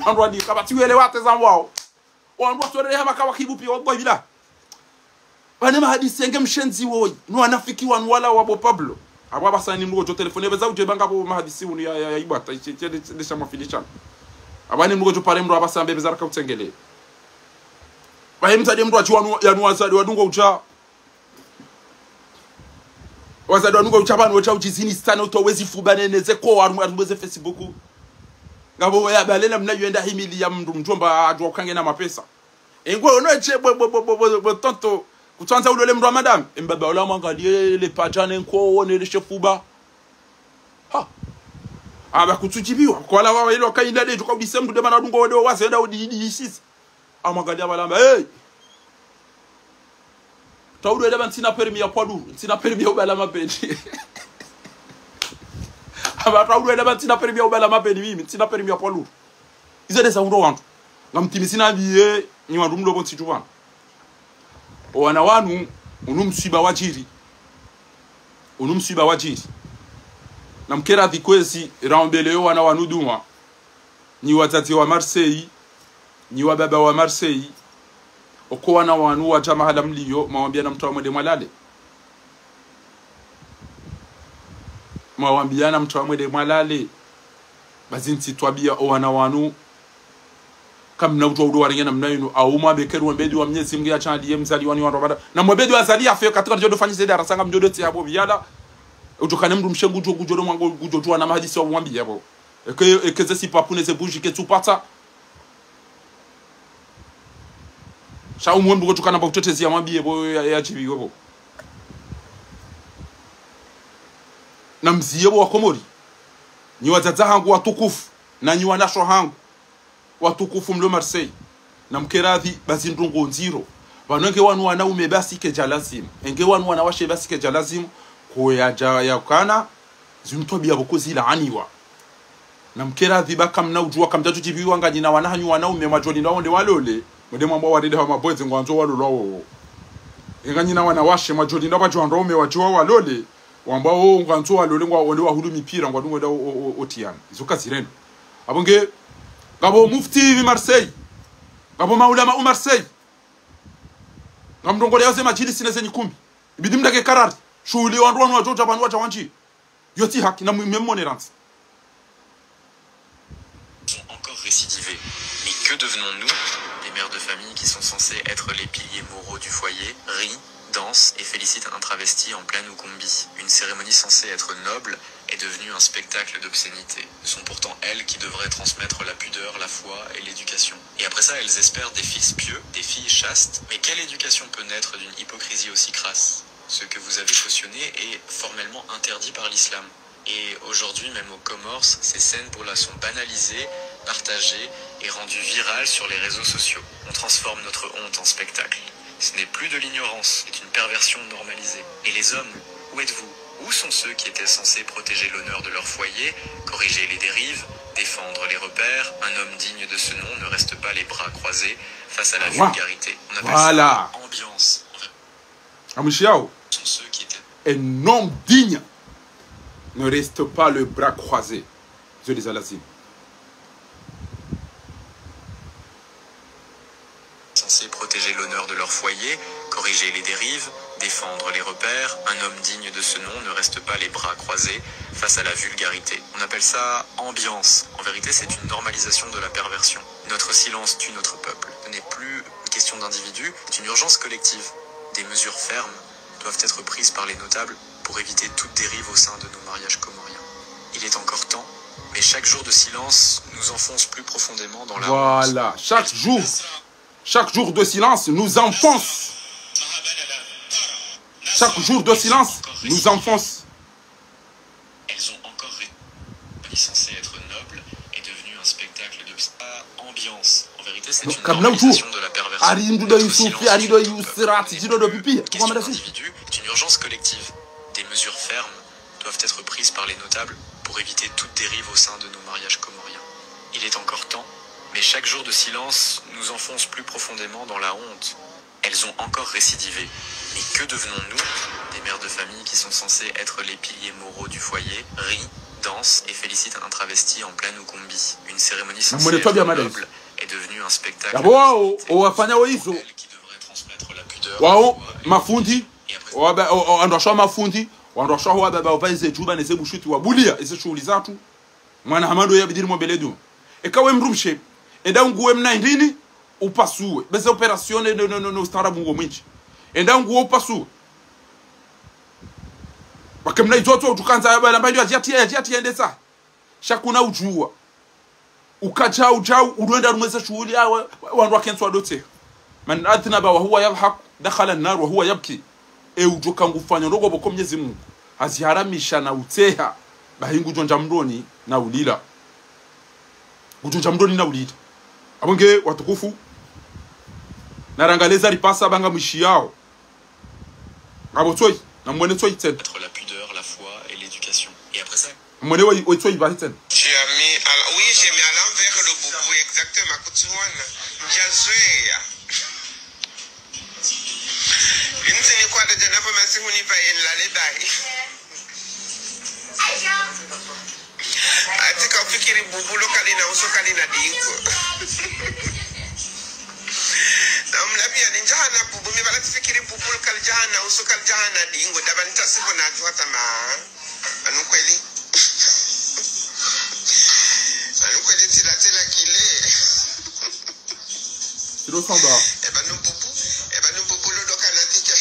bantu andi kabatiwele wate zamwao wandu torere hama kawakibupi wabwa bila bane mahadisi ngem mshenzi wo no anafiki wanu wala wabo Pablo aba basani mrugo jo telefone beza uje banga bo mahadisi unu ya ibata de chama filishan abane mrugo jo pare mru abasambe bezara ka utengele bahemtade mru achiwanu yanuwazadi wadungo ucha wazadi wadungo ucha banu ucha uchizini stana utowezi fubaneneze ko warumweze Facebook ngabo ya balela mna yenda himili ya mndu mjomba ajwa ukange na mapesa engwe no eche bo tonto kutwanza ulole mndu wa madam mbaba ola mwangalie le pajane nko wone le chefuba ha aba kutujibiwa kwa la wa ile kainda de kwa bisemdu de bana dungo wode wazenda odi sisi amagalia balamba hey tawdu ede ban tina permis ya poids lourd tina permis ya ubala mapeni aba tawdu ede ban tina permis ya ubala mapeni mimi tina permis ya poids lourd izede sa ndo wantu ngamtimisina biye ni wandu mlo bonti tuwana wana wanu unumsiba wajiri na mkera vikwezi raombeleo wana wanuduma ni watati wa Marseille ni wa baba wa Marseille oko wana wanu wa jamaa la mlio mawambia na mtoa mwede mwalale mawambia na mtoa mwede mwalale bazinti twabia wana wanu kamna uto udo warengena mnaino au mabekeru mbedi wa mnyezi mngia chali mzali wani wa robada na mbedi wa zali afyo katika jodo fanyise dara sanga mjodo ti abo biala utokane mndu mshengu jo gujodo mwango gujodo na mahadisi wa mwambi yabo ekeze si papune ze buji ke tupata sha umwembu kutokana ba kutetezi ya mwambi yabo ya chibi yabo na mziyebo wa Komori ni wazaza hangu watukufu na ni wanasho hangu watukufu mlo Marseille na mkeradhi bazindungo nziro banenge wanu wanaume basi ke jalazim enge wanu wanawashe basi ke jalazim kuyaja yakana zimtobia bokozi la aniwa na mkeradhi baka mnaujua kamtatu jibiwa ngani na wanahanyu wanaume majoni na wonde walole mwende mwamba waride wa mabozi ngwanzo walolo ngani na wanawashe majoni na bajwa ndome wajwa walole wamba o ngwanzo walole ngwa wonde wa hudu mipira ngwadungo da otiana izoka zireno abonge gabo mufti vi Marseille gabo maulama u Marseille ngamdongo leo sema jili sineze nyikumbi ibidi mdake karari shughuli wandu wanu wajoja banu wacha wanchi yoti haki na memonerance sont encore récidivés. Mais que devenons-nous? Les mères de famille qui sont censées être les piliers moraux du foyer rient, dansent et félicitent un travesti en pleine Ukumbi. Une cérémonie censée être noble est devenue un spectacle d'obscénité. Ce sont pourtant elles qui devraient transmettre la pudeur, la foi et l'éducation. Et après ça, elles espèrent des fils pieux, des filles chastes. Mais quelle éducation peut naître d'une hypocrisie aussi crasse? Ce que vous avez cautionné est formellement interdit par l'islam. Et aujourd'hui, même aux Comores, ces scènes pour là sont banalisées, partagées et rendues virales sur les réseaux sociaux. On transforme notre honte en spectacle. Ce n'est plus de l'ignorance, c'est une perversion normalisée. Et les hommes, où êtes-vous? Où sont ceux qui étaient censés protéger l'honneur de leur foyer, corriger les dérives, défendre les repères? Un homme digne de ce nom ne reste pas les bras croisés face à la vulgarité. On appelle ça ambiance. Amushiao, Sont ceux qui étaient... un homme digne ne reste pas le bras croisé. Je les alazim. Censés protéger l'honneur de leur foyer, corriger les dérives, défendre les repères, un homme digne de ce nom ne reste pas les bras croisés face à la vulgarité. On appelle ça ambiance. En vérité, c'est une normalisation de la perversion. Notre silence tue notre peuple. Ce n'est plus une question d'individu, c'est une urgence collective. Des mesures fermes doivent être prises par les notables pour éviter toute dérive au sein de nos mariages comoriens. Il est encore temps, mais chaque jour de silence nous enfonce plus profondément dans la honte. Voilà, chaque jour de silence nous enfonce Chaque jour de silence nous enfonce. Elles ont encore censé être noble est devenu un spectacle de ambiance. En vérité, c'est une normalisation de la perversion. Individu est une urgence collective. Des mesures fermes doivent être prises par les notables pour éviter toute dérive au sein de nos mariages comoriens. Il est encore temps, mais chaque jour de silence nous enfonce plus profondément dans la honte. Elles ont encore récidivé. Mais que devenons-nous des mères de famille qui sont censées être les piliers moraux du foyer, rient, dansent et félicitent un travesti en pleine Ukumbi. Une cérémonie censée être noble est devenue un spectacle qui devrait transmettre la pudeur. Wao mafundi andosha mafundi wandosha huwa baba upaize juba nese bushuti wa bulia ese shughuli zatu mwana hamado ya bidiri mobeledu ekawe mrumshe enda nguwe mnaindini upasue bese operatione no starabu ngo mwinchi enda nguwe upasue bakemna itoto tukanza yaba mbayo ajati endesa shakuna ujua ukaja ujau uruenda rumweza shughuli awe wandu wakenswa dote man adnaba wa huwa yadhhak dakhala an-nar wa huwa yabki ujoka ngufanya ndogo boko Mwenyezi Mungu aziharamisha na uteha bahingu jonja mroni na ulila ujonja mroni na ulila abonge watukufu narangaleza ripasa banga mwishi yao ngabo toy na mwene toy tsen être la pudeur, la foi et l'éducation. Et après ça mwene wa toy ba tsen j'ai mis à l'envers le boubou exactement kutuwana njazoea insini kwa da janaba masihu ni fa in lalibai atika fikiri bubu lokali na usokali na dingo na mlapia ni jahana bubu mi bala fikiri bubu lokali jahana usokali jahana dingo dabani tasibo na tuata ma anu kweli tila kile silo samba eba no bubu lo dokana tika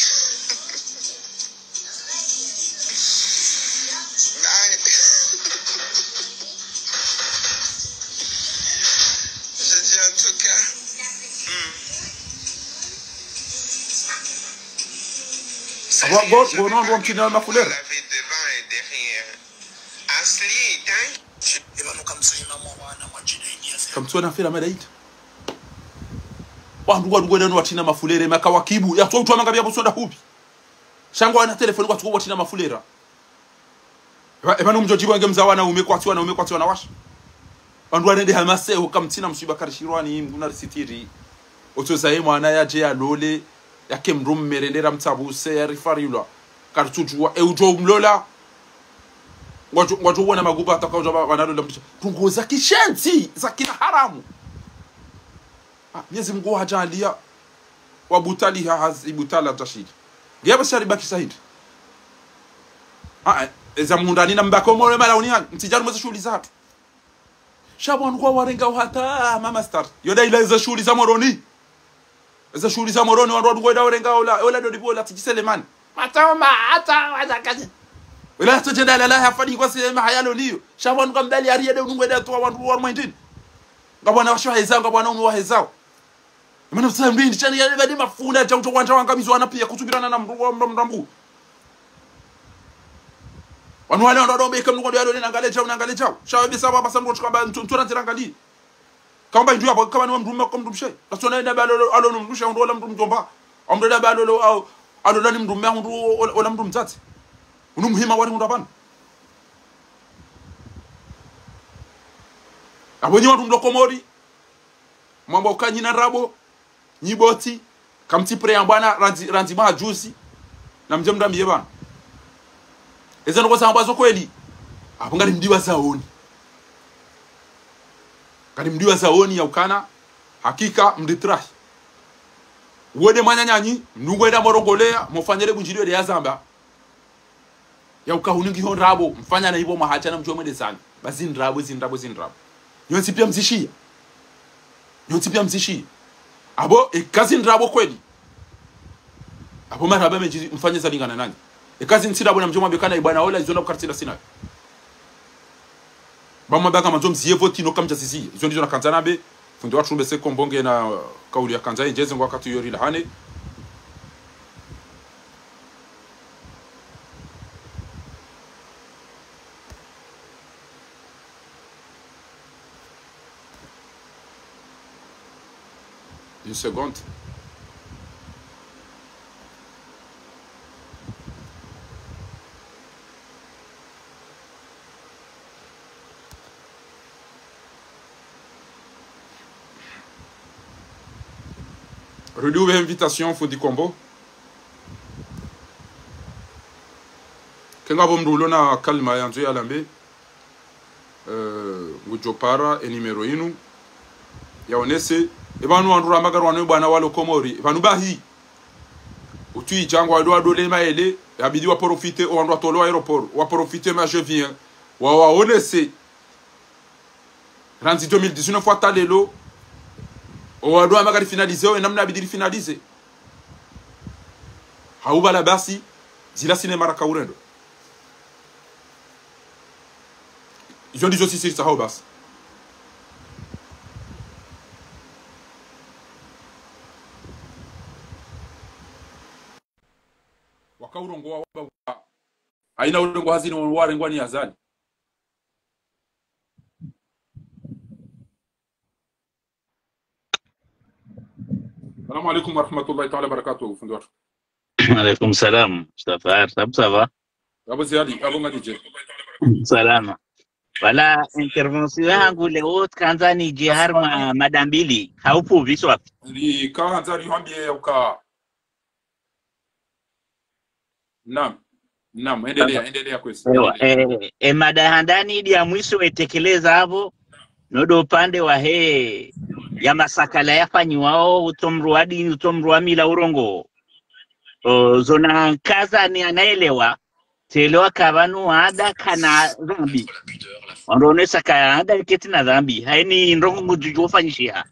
je dis en tout cas go non kina mafulera la vie devant et derrière asli tank kamtsona fela malaita wandu wadugwena watina mafulere makawakibu yatwa utwa mangabya busonda hubi shangwa na telefoni kwatwa watina mafulera ebanu mjojibu wange mzawana umekwatiwa na washa wandu wanende hamaseo kamtina mshiba karishirwani nguna risitiri otoza ye mwana yaje ya lole yake mrum merendera mtabuse ya rifarilwa kartujwa ujo mlola watu wana maguba atakaoja wanalola mtisha tungoza kishenzi za kina haramu Mwenyezi Mungu hajalia wabutaliha hazibutala tashidi ngiyaba shariba kisahidi eza mundani na mbako mole mala unia mtijaru mweza shughuli zatu shabon kwa warenga hata mama star yoda ila eza shughuli za moroni wandu ngoida warenga ola ndo dibola tijiselemani matama hata wazakaje wala tajenda la hafadi kwa sema hayalo liyo shabon kwa mbali ariye ndo ngoida to wandu wa mindini ngabwana washo hezao ngabwana umu wa hezao Imana msa mbindi chani ya badi mafuna cha utowanja wangamizwana pia kusubirana na mrambu wanu wale ndombe kamnuko ndio alone nangale chao shawe bisaba basango chukamba ntuna tirangali kamba ndio hapo kama ni mrume kwa mrumshe nasona ina balo alone mrusha ndo la mrumjomba amreda balo au alona ni mrume ndo ola mrumzati unumuhima wari ndo bana abonyi watu ndo komori mambo kanyi na rabo nyiboti kamtipre yambana ranzima juzi na mjemda mbiyebana ezano kwa sambazo kweli hapo ngari mdiwa zaoni ya ukana hakika mditrahi wode manyanyanyi nungwenda morongolea mofanyele bunjiriwe de yazamba ya ukahuningi hon rabo mfanya na hivyo mahacha na mjomwe desani basi ndrabo nyonsi pia mzishia abo kazi ndrabo kweli abo maraba meji mfanye zalingana nani kazi ntirabo na mjomwa bekana ibana ola izona kukartila sina bamma baka manzo mziye voti no kamja sisi izo ndizo na kanzana be fundi watu mbese kombonge na kauli ya kanza njeze ngwa katu yori lahane Une seconde. Relouer invitation, faut du combo. Kenga bomrulo na kalma yanzu ya lambe. Ngujopara enimero inu. Yaonese. Ebanu andura magarwanu bwana walo komori. Ebanu bahi. Utui jango ado le maele. Yabidi wa profite o andwa tolo aéroport. Wa profite ma je viens. Wa onese. Ranzi 2019 fois talelo. O ado magari finaliser o namna bidiri finaliser. Hauba la basi. Zila cinéma rakaurendo. Ils ont dit aussi c'est ça Haubas. Wakaurongo wa aina urongo hazini wa rengwani azali. Assalamu alaikum wa rahmatullahi ta'ala barakatuh fundor. Alaikum salam. Mustafa, ça va? Abo ziadi, abo ngadije. Salama. Wala intervention yangu leo kanza ni jihar madambili. Haupo viswa. Ni kanza ni hambie uka. Naam, endelea kwesi. Madahandani dia mwisho etekeleza hapo. Nodo upande wa ya masakala yafanyiwao utomruamila urongo. Zona kaza ni anaelewa. Telewa kabanu ada kana dhambi. Ondonesa ka ada kiti na dhambi. Haini ndongo mujujo fanyishia.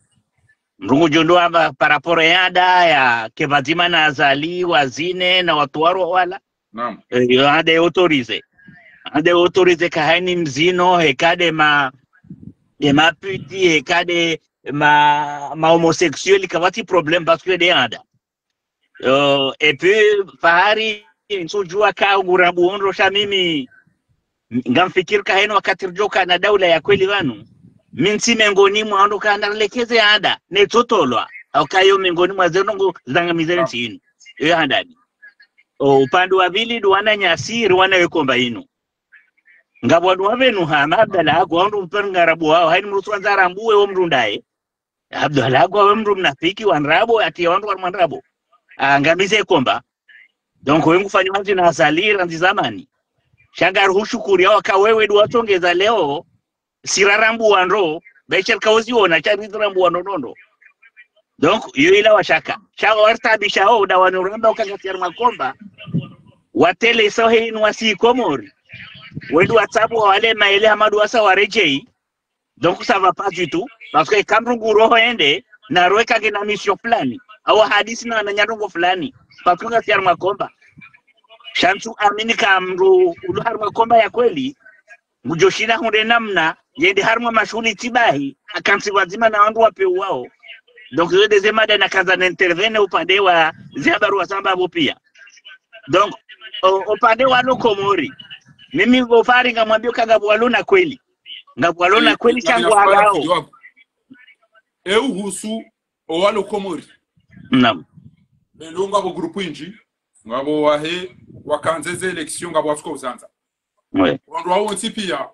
Ndongo jondo aba paraporo ya ada ya kevazima na azali wazine na watu waro wala. Naam. Ade autorize. Ade autorize ka haini mzino hekade ma puti hekade ma homosexuel kawati problem parce que de ada. Et puis fahari nsujua ka ugurabu onro sha mimi ngamfikiri ka heno wakati rjoka na daula ya kweli wanu minsi mengoni mwando kana lekeze ada ne totolwa au kayo mengoni mwa zenongo zanga mizeni ntinu yo handani upande wa vili duwana nyasiri wana yekomba inu ngabwa duwavenu hama abdala ako wandu mpenu ngarabu wao haini mrusu wanzara mbuwe wa mrundaye abdala ako wa mru mnafiki wanrabo ati wandu wa mrabo ngamize komba. Donc wengu fanyo hanzi na asalira nzi zamani. Shagar hushukuri ya waka wewe duwatongeza leo. Sirarambu wanro. Bechel kawazi wona charizirambu wanonono. Donc yu ila washaka. Shaga wartabisha ho da wanuramba wakangatiar makomba. Watele sohe inuwasi komori. Wendu watabu wa wale maele hamadu wasa warejei. Donc ça va pas du tout. Parce que kamrungu roho ende. Na roe kage na mission fulani. Awa hadisi na nanyarungo fulani. Patunga siar makomba. Shantu amini kamru ulu harma komba ya kweli. Mujoshina hunde namna. Yende harma mashuli tibahi. Akansi wazima na wandu wape uwao. Donc yo dezemada na kaza na intervene upande wa ziabaru wa sambabu pia. Donc upande wa lokomori. Mimi gofari ngamwambio kagabu waluna kweli. Ngabu waluna kweli changu hagao. Husu o lokomori. Naam. Lelo ngabo grupu inji ngabo wahe wakanzeze election ngabo watuko uzanza. Ouais. Wandu wa onti pia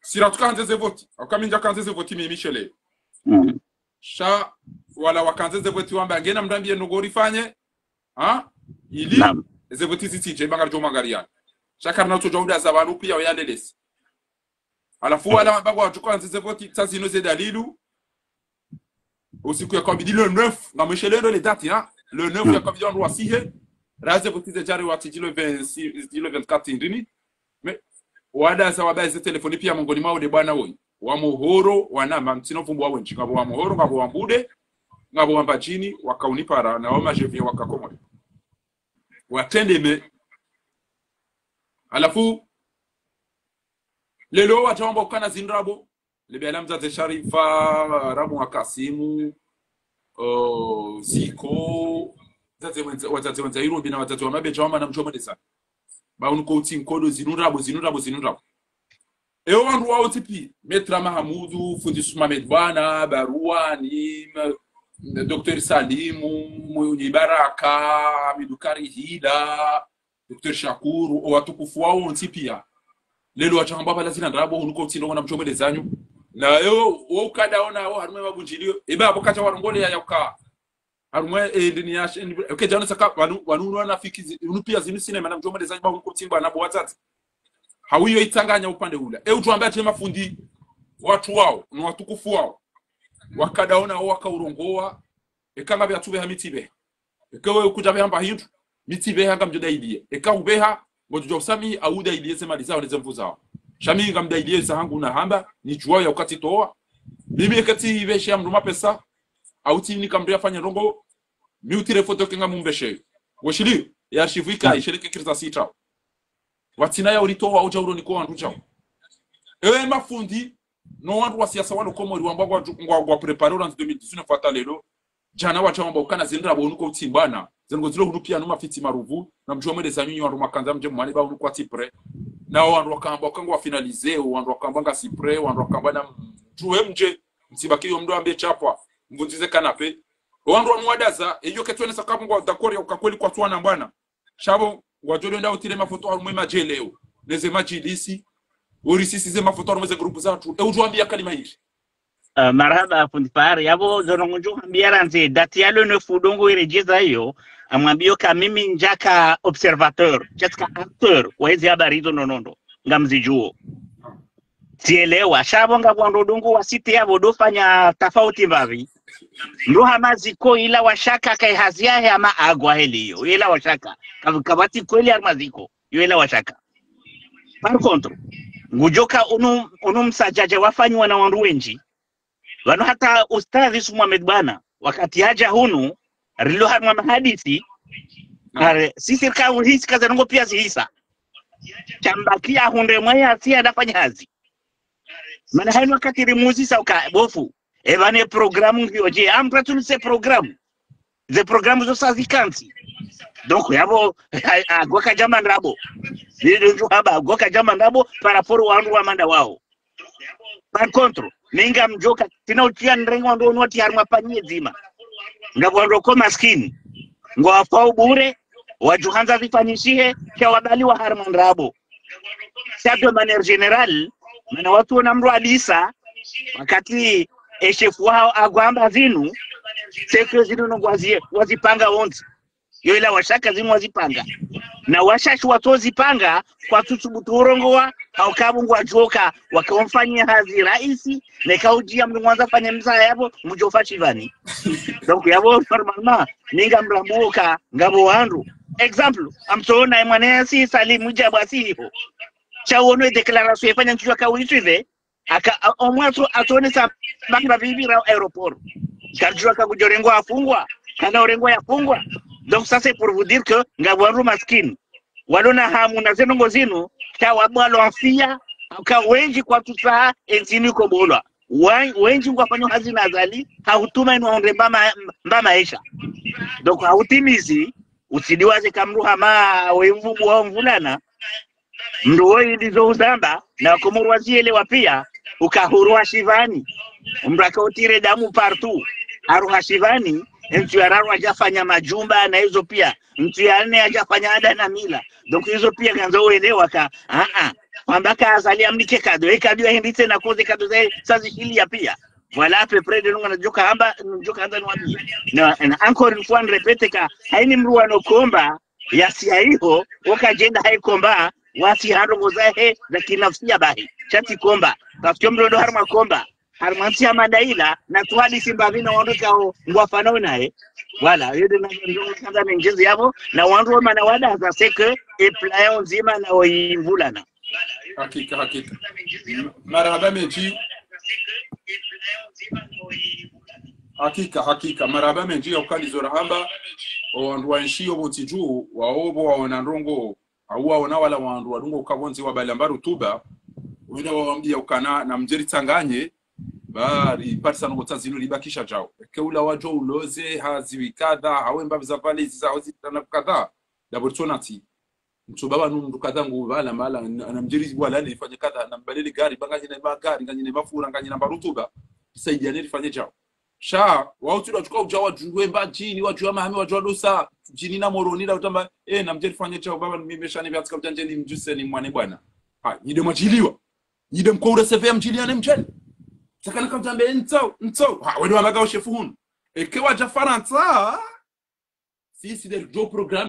sira tukanzeze voti. Akaminja kanzeze voti mimi Michele. Sha wala wakanzeze voti wamba ngena mdambie nogori fanye. Ili ze voti zitije bangar jo magarian. Shaka na to jauda za bantu pia oyalelesi. Alafu wala mbago watukanzeze voti tsazino ze dalilu. Aussi que comme dit le 9 na Michele les dates le 9 ya comme dit on doit sihe raze voti ze jari watiji le 26 le 24 ndini mais wada za wabaze telefoni pia mongoni mao de bwana woi wa muhoro wana mamtino vumbu wa wenchi ngabo wa muhoro ngabo wa mbude ngabo wa mbachini wakaunipara na wama jevie wakakomo watende me alafu lelo watambo kana zindrabo Lebela mzaze Sharifa, Ramu Wakasimu, Ziko, wazaze wenza Irumbi na wazaze wa mabeja wama na mchoma desa. Ba unuko nkodo zinurabo. Eo wandu wao tipi, Metra Mahamudu, Fundi Sumamedwana, Barua, Nim, Dr. Salimu Mwenye Baraka Midukari Hida Dr. Shakuru watukufu wao pia lelo wachamba pala zina ndarabo unuko tindo na mchomele zanyu na yo wo kadaona wo harume magunjilio eba abokacha warongole ya uka harume ndini ya okay jana saka wanu na fiki unupia zinu sinema na mchomele zanyu ba unuko timba na bwatati hawiyo itanganya upande ule utuambia tena mafundi watu wao ni watukufu wao wakadaona wao wakaurongoa ekanga bya tube hamitibe ekawe kujabe hamba hintu mitibe hanga mjoda idie ekaubeha ngojo sami auda idie sema lizao lezemvu zao shami ngam da idie hangu na hamba ni chuo ya ukati toa mimi ekati iveshe amruma pesa auti ni kamria fanya rongo miutire foto kinga mumbeshe woshili ya shivika ishiriki kirza sita watina ya ulitoa uja uro niko wandu chao ewe mafundi no wandu wa siasa wano komo liwambagwa ngwa prepare orange 2019 fata lelo jana wacha wamba ukana zindra bonuko utimbana zengo zilo hunupia numa fiti maruvu na mjomele za nyinyi wandu makanza mje mwani ba unuko atipre na wandu wakamba wakangwa finalize wandu wakamba nga sipre wandu wakamba na mtuwe mje msibaki yo mdo ambe chapwa mvunzize kanape wandu wanwadaza eyo ketwene sakabu ngwa dakori ya ukakweli kwa tuwana mbana shabo wajolo nda utile mafoto harumwe majeleo neze majilisi orisisi ze mafoto harumwe ze grupu zatu ujuambia kalima hii marhaba fundi fahari yabo zononjo hambiara nze dati yalo ne fudongo irejeza hiyo amwambio ka mimi njaka observateur jatka acteur wa hizi habari hizo nonondo ngamzijuo sielewa shabo ngabwando dongo wasite yabo dofanya tofauti mbavi ndo hamaziko ila washaka kai haziahe ama agwa heliyo ila washaka kabati kweli armaziko ila washaka par contre ngujoka unu msajaje wafanywa na wandu wenji wano hata ustadhi Muhammad bana wakati haja hunu rilo hanwa mahadisi sisi kawu hisi kaza nungo pia zihisa chambakia hunde mwaya siya dafanya hazi mana hainu wakati rimuzi sauka bofu evane programu ngioje amtra tulise programu ze programu zo sazi kansi donc yabo goka jama ndabo ndio haba goka jama ndabo para poro wandu wa manda wao par contre ninga mjoka tinautia nrengo ndo noti harma panye zima ngabwando ko maskini ngo afau bure wajuhanza vifanyishihe kwa wadali wa harma ndabo sababu manière générale mana watu na mro alisa wakati chef wao agwamba zinu seke zinu ngwazie wazipanga wonzi yo ila washaka zimu wazipanga na washashi watozipanga kwa tutubutu urongoa au kabungu wajoka wakamfanyia hazi raisi na kaujia mwanza fanya mzaa yabo mjofa chivani donc yabo normalement ninga mlambuka ngabo wandu example amsona mwana si Salimu Jabasi hiyo chawono declaration ifanya nchwa kawichive aka omwato atone sa banga vivira aéroport kajua kakujorengo afungwa kana orengo yafungwa. Donc ça c'est pour vous dire que ngabwanru maskini walona hamu na zenongo zinu cha wabwalo afia ka wengi kwa tusaa enzini ko bolwa wengi ngwafanya hazina azali hautuma ino onde mbama esha donc hautimizi usidiwaze kamruha ma wemvubu wa mvulana ndo ndizo uzamba na komurwazielewa pia ukahurwa shivani mraka utire damu partout aruha shivani mtu yararu hajafanya majumba na hizo pia mtu yarane hajafanya ada na mila donc hizo pia kanzo uelewa ka kwamba kazalia mnike kado hindi na koze kado za sazishilia pia voilà à peu près de nunga njoka hamba nwambia na encore une fois répète ka haini mruano komba yasi hiyo wakajenda haikomba wasi hando zahe za kinafsia bahi chati komba parce mrodo harma komba harmantia madaila na twali simba vina wandoka ngwafano naye voilà yede na ndio kanda ngezi yabo na wandu mana wada za seke e playon nzima na oimvulana hakika marhaba meji hakika marhaba meji ukalizora hamba wandu wanshio botiju waobo waona ndongo au waona wala wandu wadungo kabonzi wa balambaru tuba wina waambia ukana na mjeri tanganye bari parsa ngota zinu libakisha jao keula wajo uloze haziwikadha hawemba vizapale zao zitana kadha labortonati mtu baba nundu kadha ngubala mala anamjiri wala nifanye kadha nambalele gari bangaje na magari nganye na mafura nganye na barutuba saidia nifanye jao sha wao tu wachukua ujawa juwemba jini wajua mahame wajua dosa jini na moroni da utamba na mjeri fanye chao baba nimeshani vya tsika ni mjuse ni mwane bwana ha nyide mwachiliwa nyide mko ureseve mjiliane mcheni sakana kamtambe ntso ha wewe wamaga shefu hunu ekewa ja faransa sisi del jo program